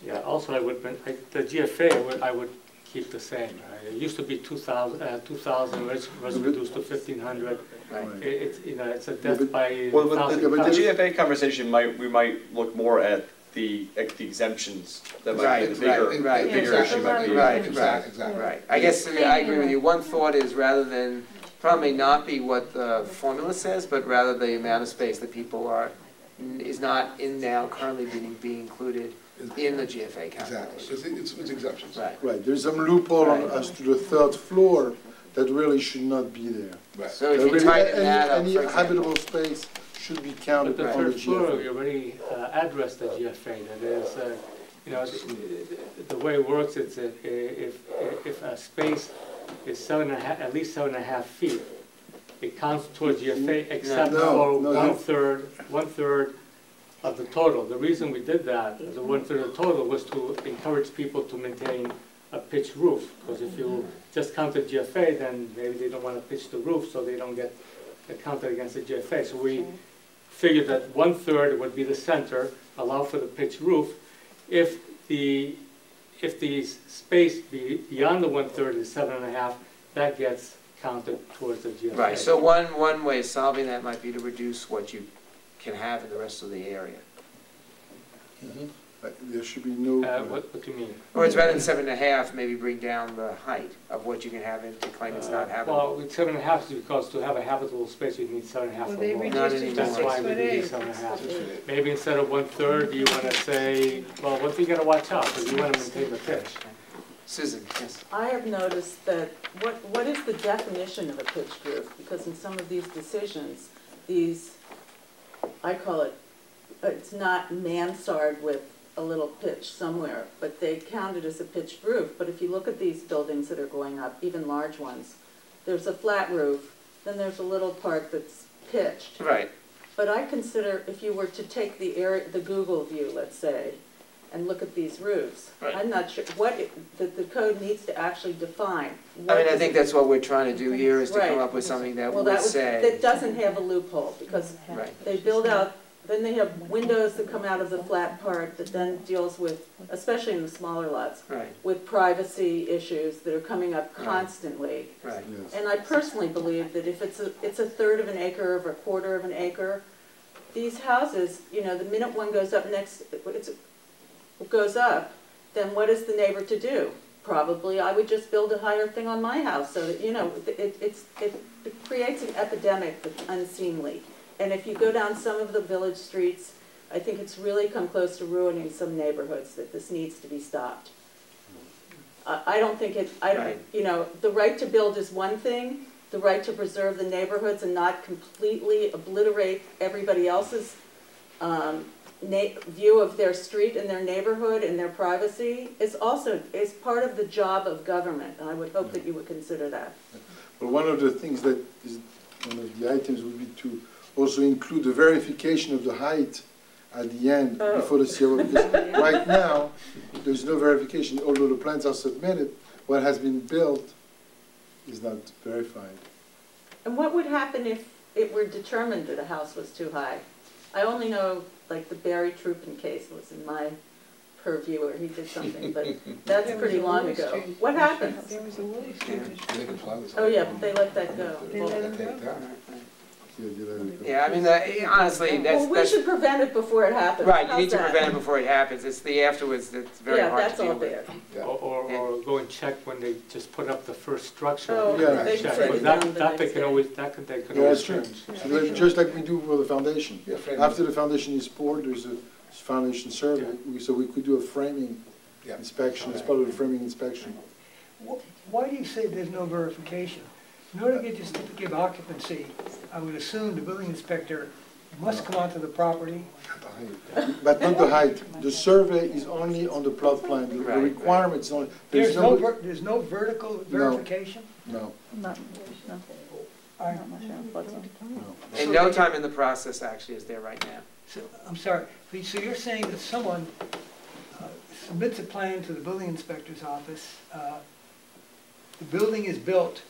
Yeah, also the GFA, I would keep the same. It used to be 2,000, which was reduced to 1,500. Right. It's a death by Well, the GFA conversation, we might look more at the exemptions. That might be the bigger issue. Right. I guess I agree with you. One thought is, rather than, probably not be what the formula says, but rather the amount of space that people is not now currently being included in the GFA calculation. Exactly. It's exemptions. Right. There's some loophole as to the 3rd floor that really should not be there. Right. So if you tighten that up, any habitable space should be counted on the GFA. But the 3rd floor, we already addressed the GFA. That is, the way it works is if a space is at least 7.5 feet, it counts towards GFA, except for one third of the total. The reason we did that, the 1/3 of the total, was to encourage people to maintain a pitched roof. Because if you just count the GFA, then maybe they don't want to pitch the roof, so they don't get counted against the GFA. So we figured that 1/3 would be the center, allow for the pitched roof. If the space beyond the 1/3 is 7.5, that gets counted towards the GFA. Right, so one way of solving that might be to reduce what you can have in the rest of the area. There should be no... what do you mean? Or it's rather than 7.5, maybe bring down the height of what you can have in to claim it's not habitable. Well, with 7.5 is because to have a habitable space you need 7.5 Well, or they more. reduced it to That's why we did 7.5. Maybe instead of 1/3, you want to say, well, what do you got to watch out? Because you want to maintain the pitch. Susan, yes. I have noticed that, what is the definition of a pitched roof? Because in some of these decisions, I call it, it's not mansard with a little pitch somewhere, but they count it as a pitched roof. But if you look at these buildings that are going up, even large ones, there's a flat roof, then there's a little part that's pitched. Right. But I consider, if you were to take the Google view, let's say, and look at these roofs, right. I'm not sure that the code needs to actually define. I think that's what we're trying to do here, is to come up with something that would say... That doesn't have a loophole, because they build out. Then they have windows that come out of the flat part that then deals with, especially in the smaller lots, with privacy issues that are coming up constantly. Right. Yes. And I personally believe that if it's a 1/3 of an acre or a 1/4 of an acre, these houses, the minute one goes up then what is the neighbor to do? Probably I would just build a higher thing on my house so that, it creates an epidemic that's unseemly. And if you go down some of the village streets, I think it's really come close to ruining some neighborhoods, that this needs to be stopped. I don't think the right to build is one thing, the right to preserve the neighborhoods and not completely obliterate everybody else's view of their street and their neighborhood and their privacy is part of the job of government. And I would hope that you would consider that. Well, one of the things that is one of the items would be to also include the verification of the height at the end before the CRO, because right now there's no verification. Although the plans are submitted, what has been built is not verified. And what would happen if it were determined that a house was too high? I only know, like, the Barry Troopin case was in my purview where he did something, but that's pretty long ago. What happens? There was a Woolly Street. Oh yeah, but they let that go. They let him go. Yeah, honestly, that's... Well, we should prevent it before it happens. Right, you need to prevent it before it happens. It's the afterwards that's very hard to deal with. Yeah, that's all bad. Or go and check when they just put up the first structure. Oh, yeah. Check. They can always change. So just like we do for the foundation. After the foundation is poured, there's a foundation survey, so we could do a framing inspection as part of the framing inspection. Why do you say there's no verification? In order to get your certificate of occupancy, I would assume the building inspector must come onto the property. But not the height. The survey is only on the plot plan. The requirements only. There's no vertical verification? No. And no time in the process actually is there right now. So, I'm sorry. So you're saying that someone submits a plan to the building inspector's office, the building is built,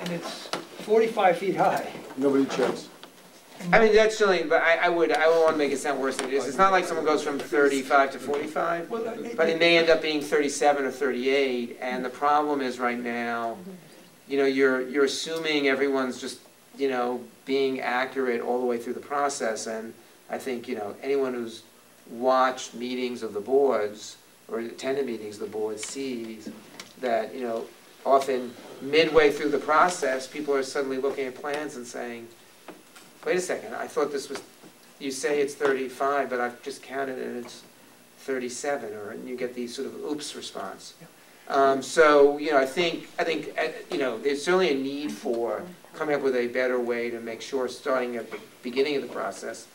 and it's 45 feet high. Nobody checks. That's silly, but I would want to make it sound worse than it is. It's not like someone goes from 35 to 45, but it may end up being 37 or 38. And the problem is right now, you're assuming everyone's just, being accurate all the way through the process. And I think, anyone who's watched meetings of the boards or attended meetings of the board sees that, often midway through the process, people are suddenly looking at plans and saying, wait a second, I thought this was, you say it's 35, but I've just counted and it's 37, and you get these sort of oops response. So, I think, there's certainly a need for coming up with a better way to make sure, starting at the beginning of the process,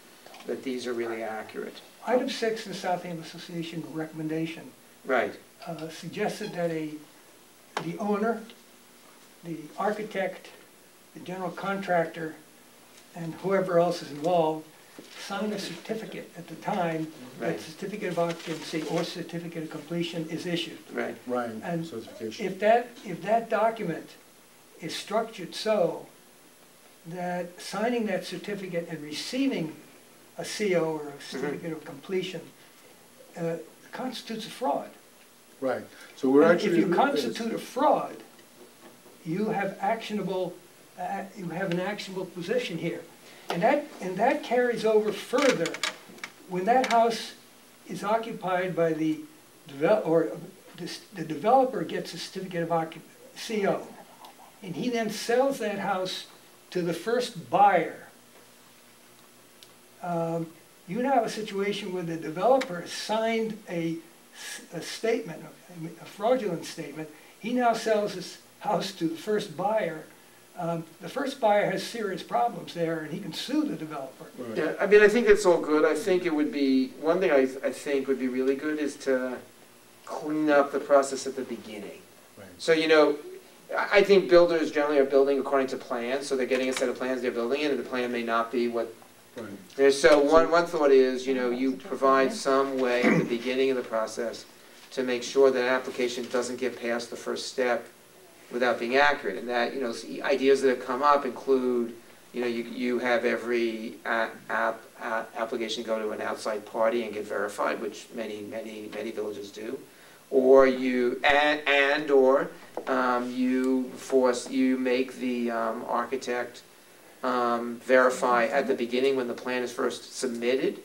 that these are really accurate. Item 6 in the Southampton Association recommendation suggested that the owner, the architect, the general contractor, and whoever else is involved sign a certificate at the time that certificate of occupancy or certificate of completion is issued. Right. And certification. if that document is structured so that signing that certificate and receiving a CO or a certificate of completion constitutes a fraud. Right. So we're and actually. If you constitute a fraud, you have actionable. You have an actionable position here, and that carries over further when that house is occupied by the developer gets a certificate of CO, and he then sells that house to the first buyer. You now have a situation where the developer signed a statement, a fraudulent statement. He now sells his house to the first buyer. The first buyer has serious problems there, and he can sue the developer. Right. Yeah, I mean, I think it's all good. I think it would be, one thing I think would be really good is to clean up the process at the beginning. Right. So, you know, I think builders generally are building according to plans, so they're getting a set of plans, they're building it, and the plan may not be what. Right. So one thought is, you know, you provide some way at the beginning of the process to make sure that an application doesn't get past the first step without being accurate, and that, you know, ideas that have come up include, you know, you have every application go to an outside party and get verified, which many villages do, or you you make the architect verify at the beginning when the plan is first submitted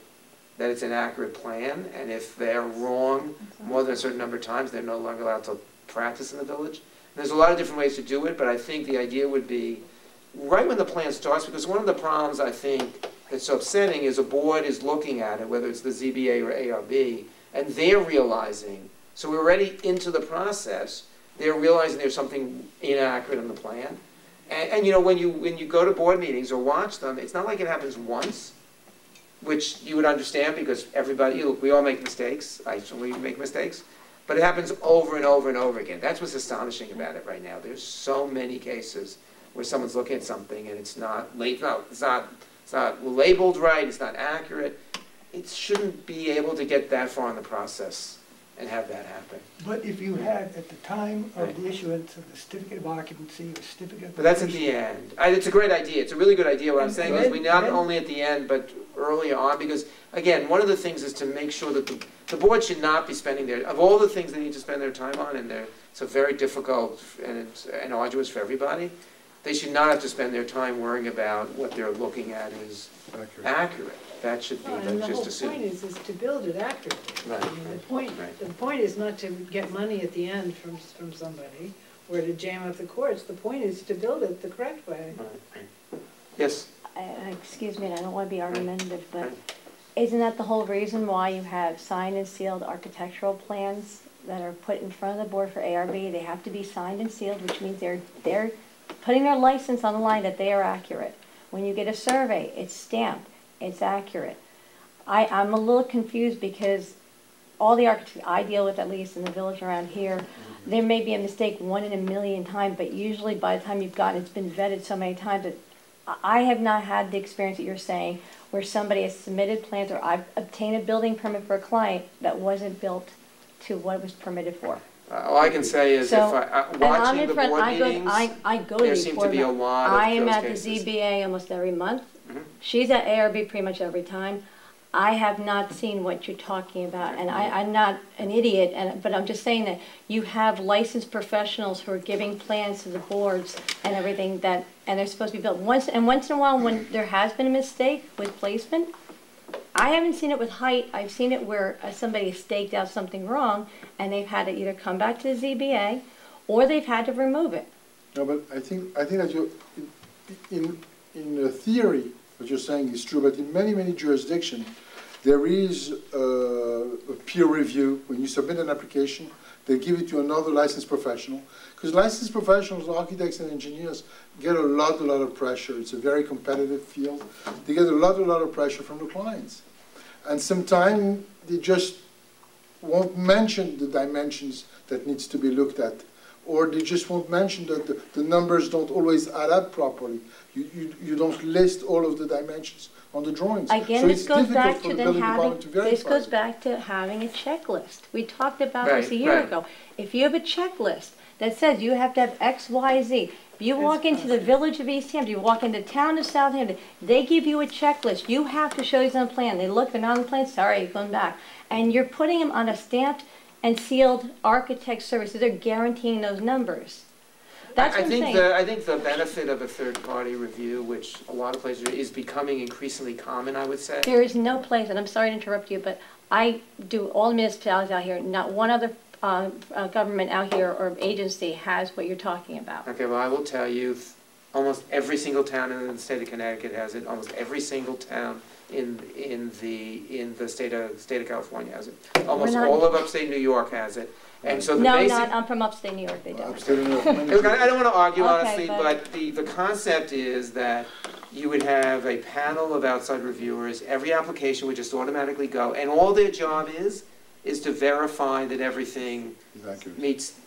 that it's an accurate plan, and if they're wrong more than a certain number of times, they're no longer allowed to practice in the village. There's a lot of different ways to do it, but I think the idea would be right when the plan starts, because one of the problems I think that's so upsetting is a board is looking at it, whether it's the ZBA or ARB, and they're realizing, so we're already into the process, they're realizing there's something inaccurate in the plan. And you know, when you go to board meetings or watch them, it's not like it happens once, which you would understand because everybody, look, we all make mistakes, we make mistakes. But it happens over and over and over again. That's what's astonishing about it right now. There's so many cases where someone's looking at something and it's not labeled right, it's not accurate. It shouldn't be able to get that far in the process and have that happen. But if you had, at the time of the issuance of the certificate of occupancy or certificate of But that's at the end. It's a great idea. It's a really good idea. What I'm saying is we not only at the end, but early on, because, again, one of the things is to make sure that the board should not be spending of all the things they need to spend their time on, and it's a very difficult and arduous for everybody, they should not have to spend their time worrying about what they're looking at is accurate. That should be just assumed. And the whole point is to build it accurately. Right. I mean, the point is not to get money at the end from somebody or to jam up the courts. The point is to build it the correct way. Right. Yes? Excuse me, and I don't want to be argumentative, but isn't that the whole reason why you have signed and sealed architectural plans that are put in front of the board for ARB? They have to be signed and sealed, which means they're putting their license on the line that they are accurate. When you get a survey, it's stamped, it's accurate. I'm a little confused because all the architects I deal with, at least in the village around here, there may be a mistake 1 in a million times, but usually by the time you've gotten it's been vetted so many times that I have not had the experience that you're saying where somebody has submitted plans or I've obtained a building permit for a client that wasn't built to what it was permitted for. All I can say is so, watching the board meetings, I go to there seem to be a lot of I am those at cases. the ZBA almost every month. She's at ARB pretty much every time. I have not seen what you're talking about, and I'm not an idiot, but I'm just saying that you have licensed professionals who are giving plans to the boards and everything and they're supposed to be built. Once in a while when there has been a mistake with placement, I haven't seen it with height. I've seen it where somebody staked out something wrong and they've had to either come back to the ZBA or they've had to remove it. No, but I think that you, in theory, what you're saying is true, but in many jurisdictions, there is a peer review. When you submit an application, they give it to another licensed professional. Because licensed professionals, architects and engineers, get a lot of pressure. It's a very competitive field. They get a lot of pressure from the clients. And sometimes they just won't mention the dimensions that needs to be looked at. Or they just won't mention that the numbers don't always add up properly. You don't list all of the dimensions on the drawings. Again, so this goes back to then having a checklist. We talked about this a year ago. If you have a checklist that says you have to have X, Y, Z, You walk into the village of East Hampton, you walk into the town of Southampton, they give you a checklist. You have to show these on a plan. They look, they're not on the plan, sorry, you're going back. And you're putting them on a stamped and sealed architect services. They're guaranteeing those numbers. That's what I'm saying. I think the benefit of a third-party review, which a lot of places is becoming increasingly common, I would say. There is no place, and I'm sorry to interrupt you, but I do all the municipalities out here, not one other government out here or agency has what you're talking about. Okay, well, I will tell you, almost every single town in the state of Connecticut has it. Almost every single town in the state of California has it. Almost all of upstate New York has it. And so the I'm from upstate New York, they don't. I don't want to argue, honestly, but the concept is that you would have a panel of outside reviewers. Every application would just automatically go, and all their job is to verify that everything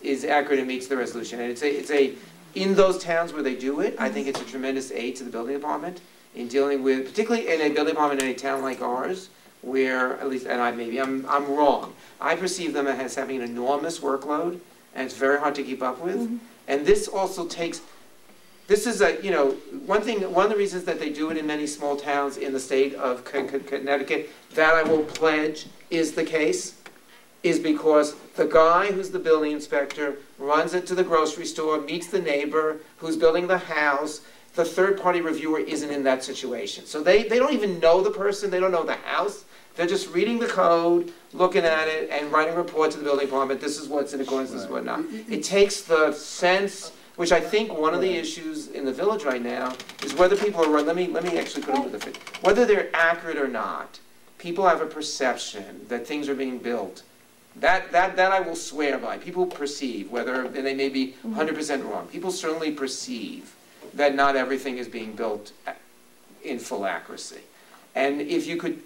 is accurate and meets the resolution. And in those towns where they do it, I think it's a tremendous aid to the building department in dealing with, particularly in a building department in a town like ours, where, at least, and I'm wrong, I perceive them as having an enormous workload, and it's very hard to keep up with. And this also takes, this is one of the reasons that they do it in many small towns in the state of Connecticut, that I will pledge is the case, is because the guy who's the building inspector runs it to the grocery store, meets the neighbor who's building the house. The third-party reviewer isn't in that situation. So they don't even know the person, they don't know the house. They're just reading the code, looking at it, and writing a report to the building department. This is what's in accordance, this is what not. It takes the sense, which I think one of the issues in the village right now is whether people are, let me actually put it with a whether they're accurate or not. People have a perception that things are being built. That I will swear by. People perceive, whether, and they may be 100% wrong. People certainly perceive that not everything is being built in full accuracy. And if you could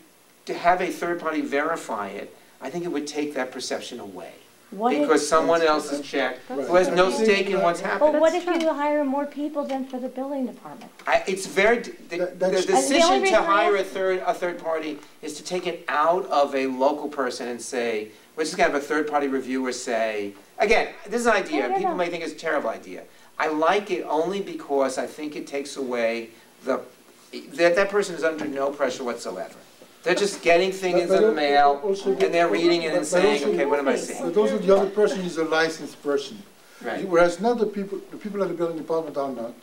have a third party verify it, I think it would take that perception away. Because someone else has checked, who has no stake in what's happening. But what if you hire more people than for the building department? It's very, the decision to hire a third party is to take it out of a local person and say, we're just going to have a third party reviewer say, again, this is an idea, people may think it's a terrible idea. I like it only because I think it takes away that person is under no pressure whatsoever. They're just getting things in the mail, and they're reading it and saying, okay, what am I saying? But also the other person is a licensed person. Right. Whereas not the people at the building department are not.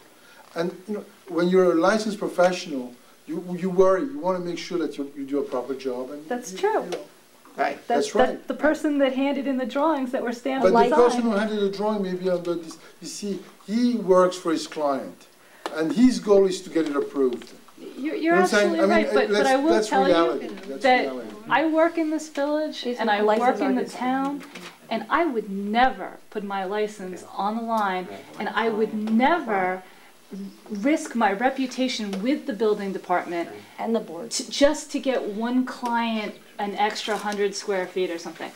And when you're a licensed professional, you worry, you want to make sure that you do a proper job. And that's true. Right. That's right. The person that handed in the drawings that were stamped on the person who handed the drawing maybe under this, you see, he works for his client, and his goal is to get it approved. You're absolutely right, but I will tell you that I work in this village and I work in the town, and I would never put my license on the line, and I would never risk my reputation with the building department and the board just to get one client an extra 100 square feet or something.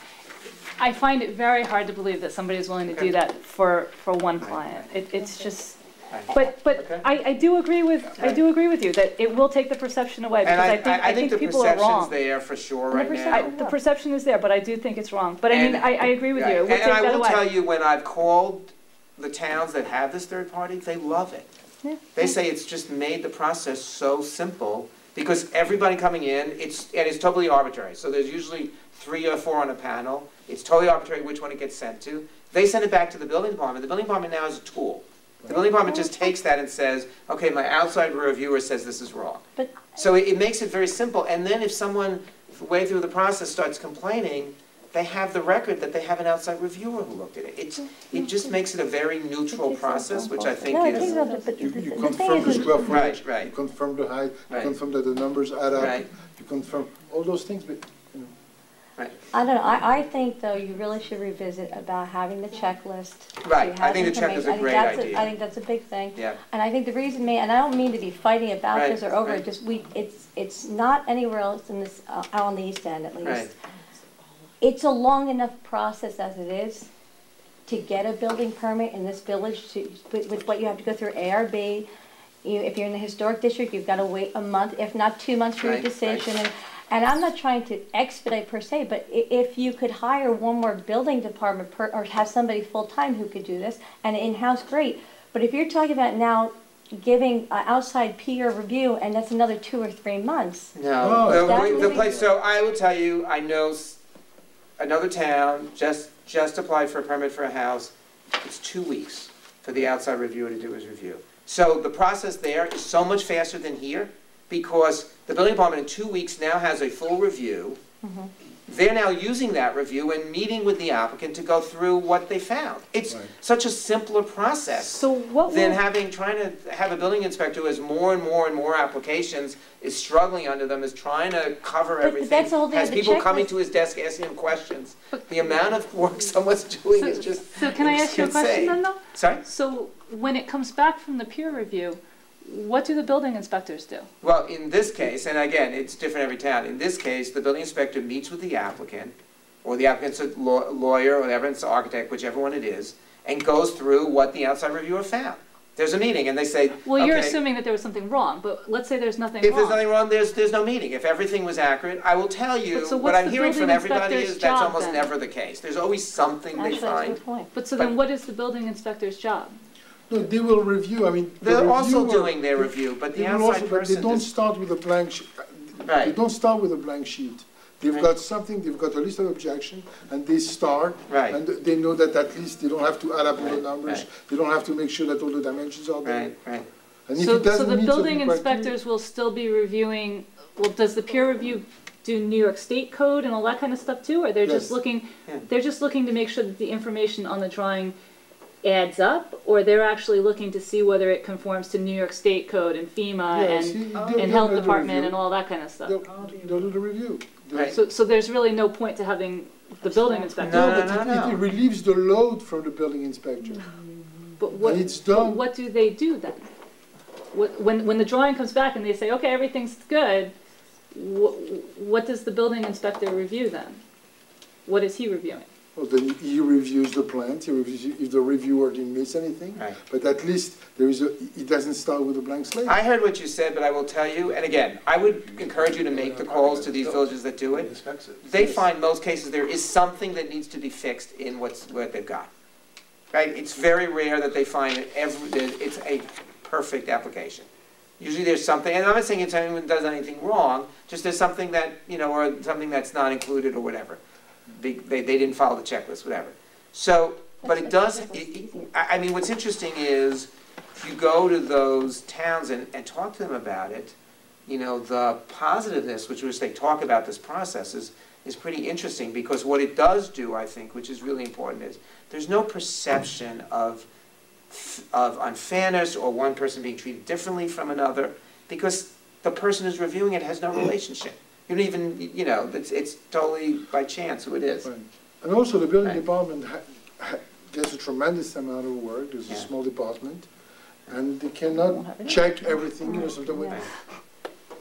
I find it very hard to believe that somebody is willing to do that for one client. It's just. But I do agree with you that it will take the perception away, because I think people are wrong. The perception's there for sure right now. The perception is there, but I do think it's wrong. But I mean, I agree with you. It will take that away. And I will tell you, when I've called the towns that have this third party, they love it. Yeah. They say it's just made the process so simple, because everybody coming in, it's totally arbitrary. So there's usually 3 or 4 on a panel. It's totally arbitrary which one it gets sent to. They send it back to the building department. The building department now is a tool. The building department just takes that and says, okay, my outside reviewer says this is wrong. So it makes it very simple. And then if someone, way through the process, starts complaining, they have the record that they have an outside reviewer who looked at it. It just makes it a very neutral process, which I think is... You confirm the square footage, right. You confirm the height, you confirm that the numbers add up, you confirm all those things. But, Right. I don't know. I think, though, you really should revisit about having the checklist. Right. I think the checklist is a great idea. I think that's a big thing. Yeah. And I think the reason, and I don't mean to be fighting about this or over it, just it's not anywhere else in this, out on the East End at least. Right. It's a long enough process as it is to get a building permit in this village with what you have to go through ARB. If you're in the historic district, you've got to wait a month, if not 2 months, for your decision. And I'm not trying to expedite per se, but if you could hire one more building department or have somebody full-time who could do this, and in-house, great. But if you're talking about now giving outside peer review, and that's another 2 or 3 months. No, the place, so I will tell you, I know another town just applied for a permit for a house. It's 2 weeks for the outside reviewer to do his review. So the process there is so much faster than here, because the building department in 2 weeks now has a full review. They're now using that review and meeting with the applicant to go through what they found. It's such a simpler process than trying to have a building inspector who has more and more and more applications, is struggling under them, is trying to cover everything, has people coming to his desk asking him questions. The amount of work someone's doing is just So can I ask you a question then, though? Sorry? So when it comes back from the peer review, what do the building inspectors do? Well, in this case, and again, it's different every town. In this case, the building inspector meets with the applicant, or the applicant's a lawyer, or whatever, it's an architect, whichever one it is, and goes through what the outside reviewer found. There's a meeting, and they say, well, you're assuming that there was something wrong, but let's say there's nothing wrong. If there's nothing wrong, there's no meeting. If everything was accurate, I will tell you, what I'm hearing from everybody is that's almost never the case. There's always something they find. That's a good point. But so then what is the building inspector's job? No, they will review, I mean. They're also doing their review, but the outside person. They don't start with a blank sheet. They don't start with a blank sheet. They've got something, they've got a list of objections, and they start, and they know that at least they don't have to add up all the numbers, they don't have to make sure that all the dimensions are there. And so the building inspectors will still be reviewing, well, does the peer review do New York State code and all that kind of stuff too, or they're just looking, they're just looking to make sure that the information on the drawing adds up, or they're actually looking to see whether it conforms to New York State code and FEMA and health department and all that kind of stuff? They'll do the review. So there's really no point to having the building inspector. No, it relieves the load from the building inspector. But what do they do then? When the drawing comes back and they say, okay, everything's good, what does the building inspector review then? What is he reviewing? Well, then he reviews the plans, he reviews if the reviewer didn't miss anything, but at least he doesn't start with a blank slate. I heard what you said, but I will tell you, and again, I would encourage you to make the calls to these villages that do it. They find most cases there is something that needs to be fixed in what they've got. Right? It's very rare that they find it's a perfect application. Usually there's something, and I'm not saying anyone does anything wrong, just there's something that, or something that's not included or whatever. They didn't follow the checklist, whatever. So, but it does, I mean, what's interesting is, if you go to those towns and talk to them about it, the positiveness with which they talk about this process is pretty interesting, because what it does do, I think, which is really important, is there's no perception of unfairness or one person being treated differently from another, because the person who's reviewing it has no relationship. You don't even, it's totally by chance who it is. Right. And also the building department gets a tremendous amount of work. There's a small department, and they cannot check everything, sometimes.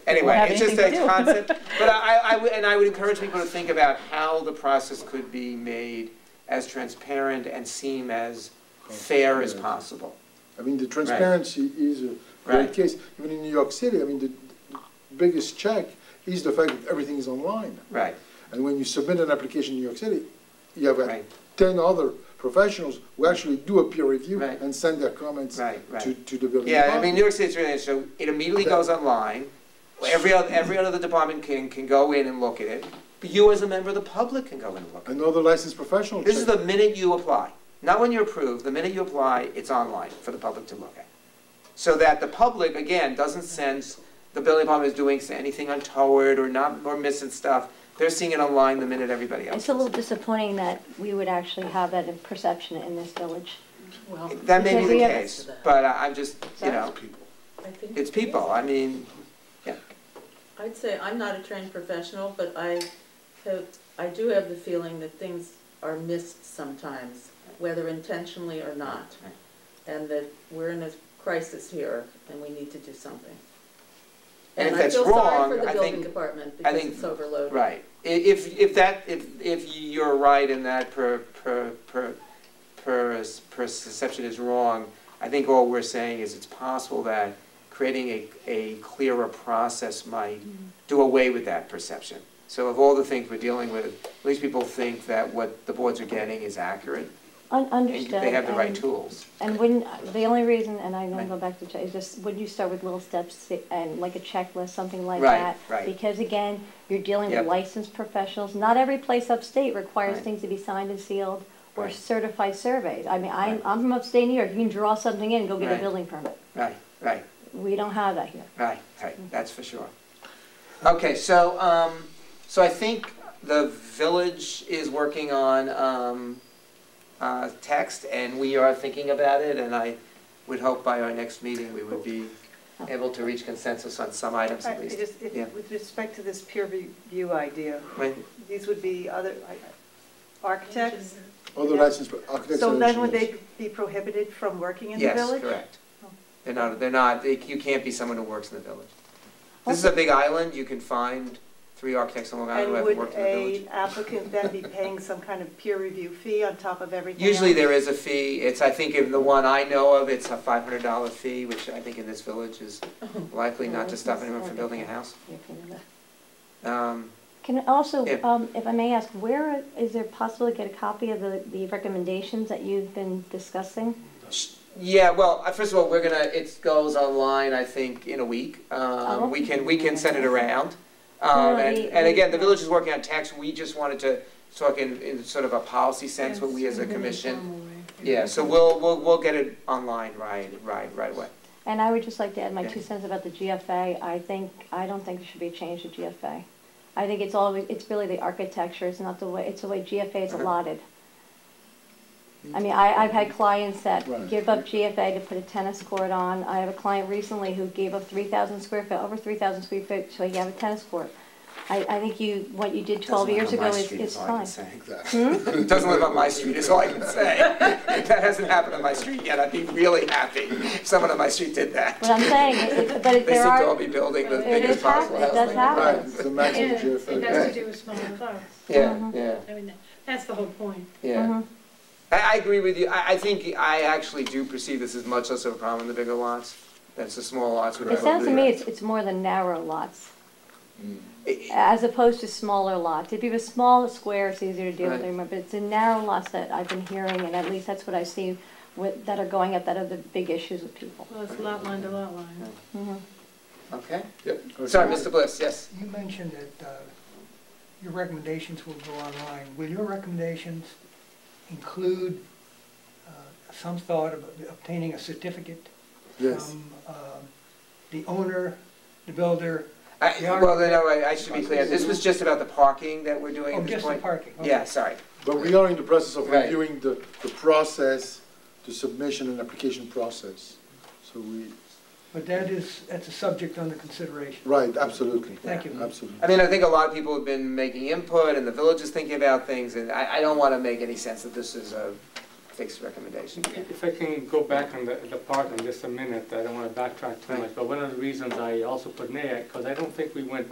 Anyway, it's just a concept. But I would encourage people to think about how the process could be made as transparent and seem as fair as possible. I mean, the transparency is a great case. Even in New York City, I mean, the biggest check is the fact that everything is online. Right. And when you submit an application in New York City, you have 10 other professionals who actually do a peer review and send their comments to the building department. I mean, New York City's really interesting. So it immediately goes online. Every other department can go in and look at it. But you as a member of the public can go in and look at it. Another licensed professional. This is the minute you apply. Not when you're approved. The minute you apply, it's online for the public to look at. So that the public, again, doesn't sense the building department is doing anything untoward or missing stuff. They're seeing it online the minute everybody else. It's a little disappointing that we would actually have that perception in this village. Well, that may be the case, but I'm just, it's people. I mean, I'd say I'm not a trained professional, but I do have the feeling that things are missed sometimes, whether intentionally or not, and that we're in a crisis here and we need to do something. And if that's I feel wrong, sorry for the building department because it's overloaded. Right. If you're right and that perception is wrong, I think all we're saying is it's possible that creating a clearer process might do away with that perception. So of all the things we're dealing with, at least people think that what the boards are getting is accurate. Understood. They have the right tools. And when, the only reason, and I don't go back to check, is just when you start with little steps and like a checklist, something like that. Right. Because again, you're dealing with licensed professionals. Not every place upstate requires things to be signed and sealed or certified surveys. I mean, I'm from upstate New York. You can draw something in and go get a building permit. Right. We don't have that here. Right, that's for sure. Okay, so, so I think the village is working on, text, and we are thinking about it, and I would hope by our next meeting we would be able to reach consensus on some items at least. With respect to this peer review idea, these would be other architects? Other licensed architects. So then would they be prohibited from working in the village? Yes, correct. They're not, you can't be someone who works in the village. This is a big island, you can find 3 architects on Long Island who haven't worked in the village. And would an applicant then be paying some kind of peer review fee on top of everything Usually else? there is a fee. It's, I think in the one I know of, it's a $500 fee, which I think in this village is likely not to stop anyone from building a house. Can also, if I may ask, where is there possible to get a copy of the recommendations that you've been discussing? Yeah, well, first of all, it goes online, I think, in a week. We can send it around. And again, the village is working on text. We just wanted to talk in sort of a policy sense, what we as a commission. Yeah, so we'll get it online right away. And I would just like to add my 2 cents about the GFA. I don't think there should be a change to GFA. I think it's really the architecture. It's not the way GFA is allotted. I mean, I've had clients that give up GFA to put a tennis court on. I have a client recently who gave up 3,000 square feet, over 3,000 square feet, so he have a tennis court. I think what you did 12 years ago is fine. It doesn't live on my street, is all I can say. If that hasn't happened on my street yet, I'd be really happy if someone on my street did that. But I'm saying, they seem to all be building the biggest possible house. It does happen. Right, it's the maximum GFA. It has to do with smaller lots. Yeah. I mean, that's the whole point. Yeah. I agree with you. I think I actually do perceive this as much less of a problem in the bigger lots. That's the small lots. It sounds to me it's more than narrow lots. As opposed to smaller lots. If you have a small square, it's easier to deal with, but it's the narrow lots that I've been hearing, and at least that's what I see that are going up, that are the big issues with people. Well, it's lot line to lot line. Okay. Yep. Sorry, Mr. Bliss, yes. You mentioned that your recommendations will go online. Will your recommendations include some thought about obtaining a certificate from the owner, the builder? Well, no, I should be clear. This was just about the parking that we're doing at this point. Just the parking. Okay. Yeah, sorry. But we are in the process of reviewing the process, the submission and application process. So But that's a subject under consideration. Right, absolutely. Thank you. Absolutely. I mean, I think a lot of people have been making input, and the village is thinking about things, and I don't want to make any sense that this is a fixed recommendation. If I can go back on the parking just a minute, I don't want to backtrack too much, but one of the reasons I also put nay, because I don't think we went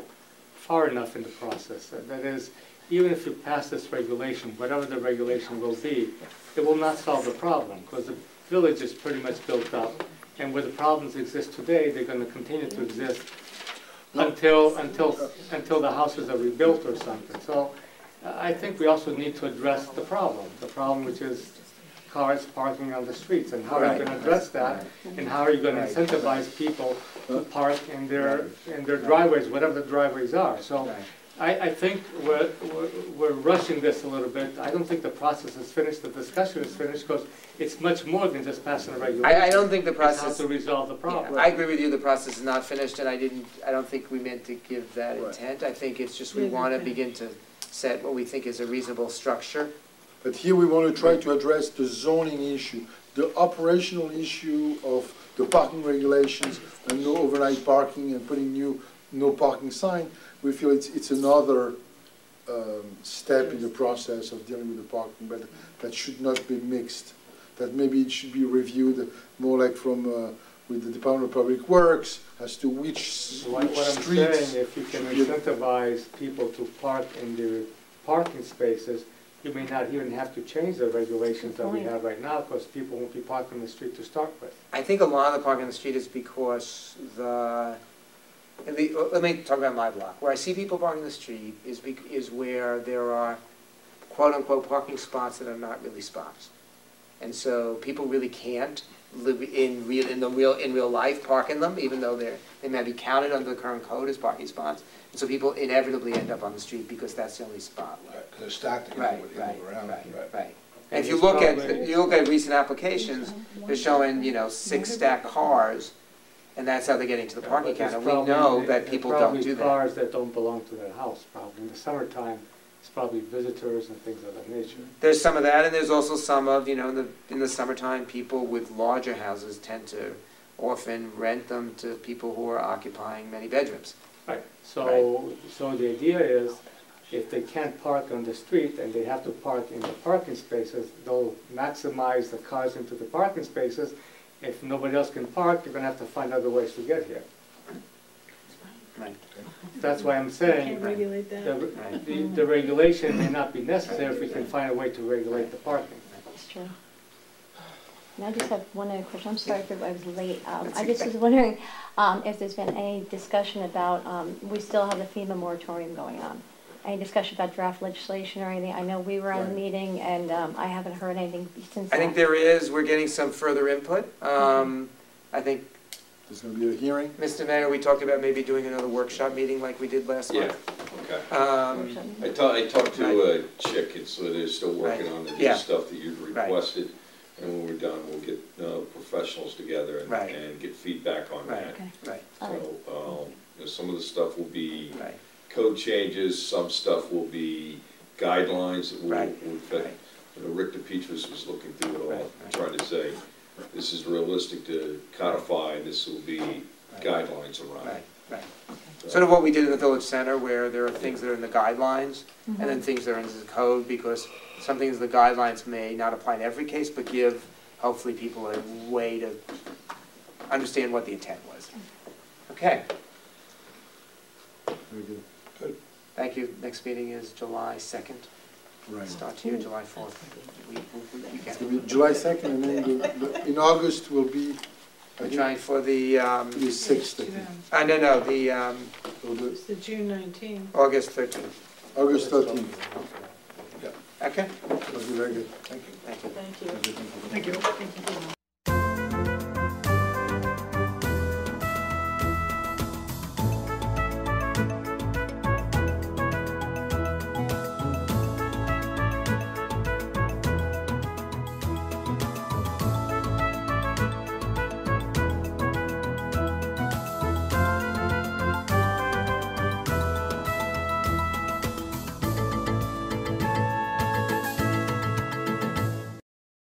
far enough in the process. That is, even if you pass this regulation, whatever the regulation will be, it will not solve the problem, because the village is pretty much built up, and where the problems exist today, they're going to continue to exist until the houses are rebuilt or something. So I think we also need to address the problem which is cars parking on the streets, and how are you going to address that, and how are you going to incentivize people to park in their driveways, whatever the driveways are. So I think we're rushing this a little bit. I don't think the process is finished, the discussion is finished, because it's much more than just passing a regulation. I don't think the process... It's how to resolve the problem. Yeah, I agree with you, the process is not finished, and I don't think we meant to give that intent. I think it's just we want to begin to set what we think is a reasonable structure. But here we want to try to address the zoning issue, the operational issue of the parking regulations and no overnight parking and putting no parking sign. We feel it's another step in the process of dealing with the parking, but that should not be mixed. That maybe it should be reviewed more like from with the Department of Public Works as to which streets. What I'm saying, if you can incentivize people to park in their parking spaces, you may not even have to change the regulations that we have right now, because people won't be parking in the street to start with. I think a lot of the parking on the street is because let me talk about my block. Where I see people parking in the street is where there are quote-unquote parking spots that are not really spots. And so people really can't live in real life park in them, even though they may be counted under the current code as parking spots. And so people inevitably end up on the street because that's the only spot. Right, because they're stacked together Right, with right, around. right. And if you look at recent applications, they're showing, 6 stacked cars, and that's how they're getting to the parking count. And we know that people don't do that. Probably cars that don't belong to that house, probably. In the summertime, it's probably visitors and things of that nature. There's some of that, and there's also some of, in the summertime, people with larger houses tend to often rent them to people who are occupying many bedrooms. Right. So the idea is, if they can't park on the street and they have to park in the parking spaces, they'll maximize the cars into the parking spaces. If nobody else can park, you're going to have to find other ways to get here. Right. That's why I'm saying Can't regulate that. the regulation may not be necessary if we can find a way to regulate the parking. That's true. And I just have one other question. I'm sorry if I was late. I just was wondering if there's been any discussion about, we still have the FEMA moratorium going on. Any discussion about draft legislation or anything? I know we were on the meeting and I haven't heard anything since I think there is. We're getting some further input. I think there's going to be a hearing. Mr. Mayor, we talked about maybe doing another workshop meeting like we did last month. Okay. I talked to Chick, and so they're still working on the stuff that you've requested. And when we're done, we'll get professionals together and get feedback on that. Right. So some of the stuff will be code changes, some stuff will be guidelines that will fit. Rick DePietris was looking through it all, trying to say, this is realistic to codify, and this will be guidelines around it. Right. Sort of what we did in the Village Center, where there are things that are in the guidelines, and then things that are in the code, because some things in the guidelines may not apply in every case, but give, hopefully, people a way to understand what the intent was. Okay. Very good. Good. Thank you. Next meeting is July 2nd. Right. Start here July 4th. It's going to be July 2nd, and then in August will be... We're trying for the 6th. No, It's the June 19th. August 13th. August 13th. Okay. That'll be very good. Thank you. Thank you. Thank you. Thank you. Thank you.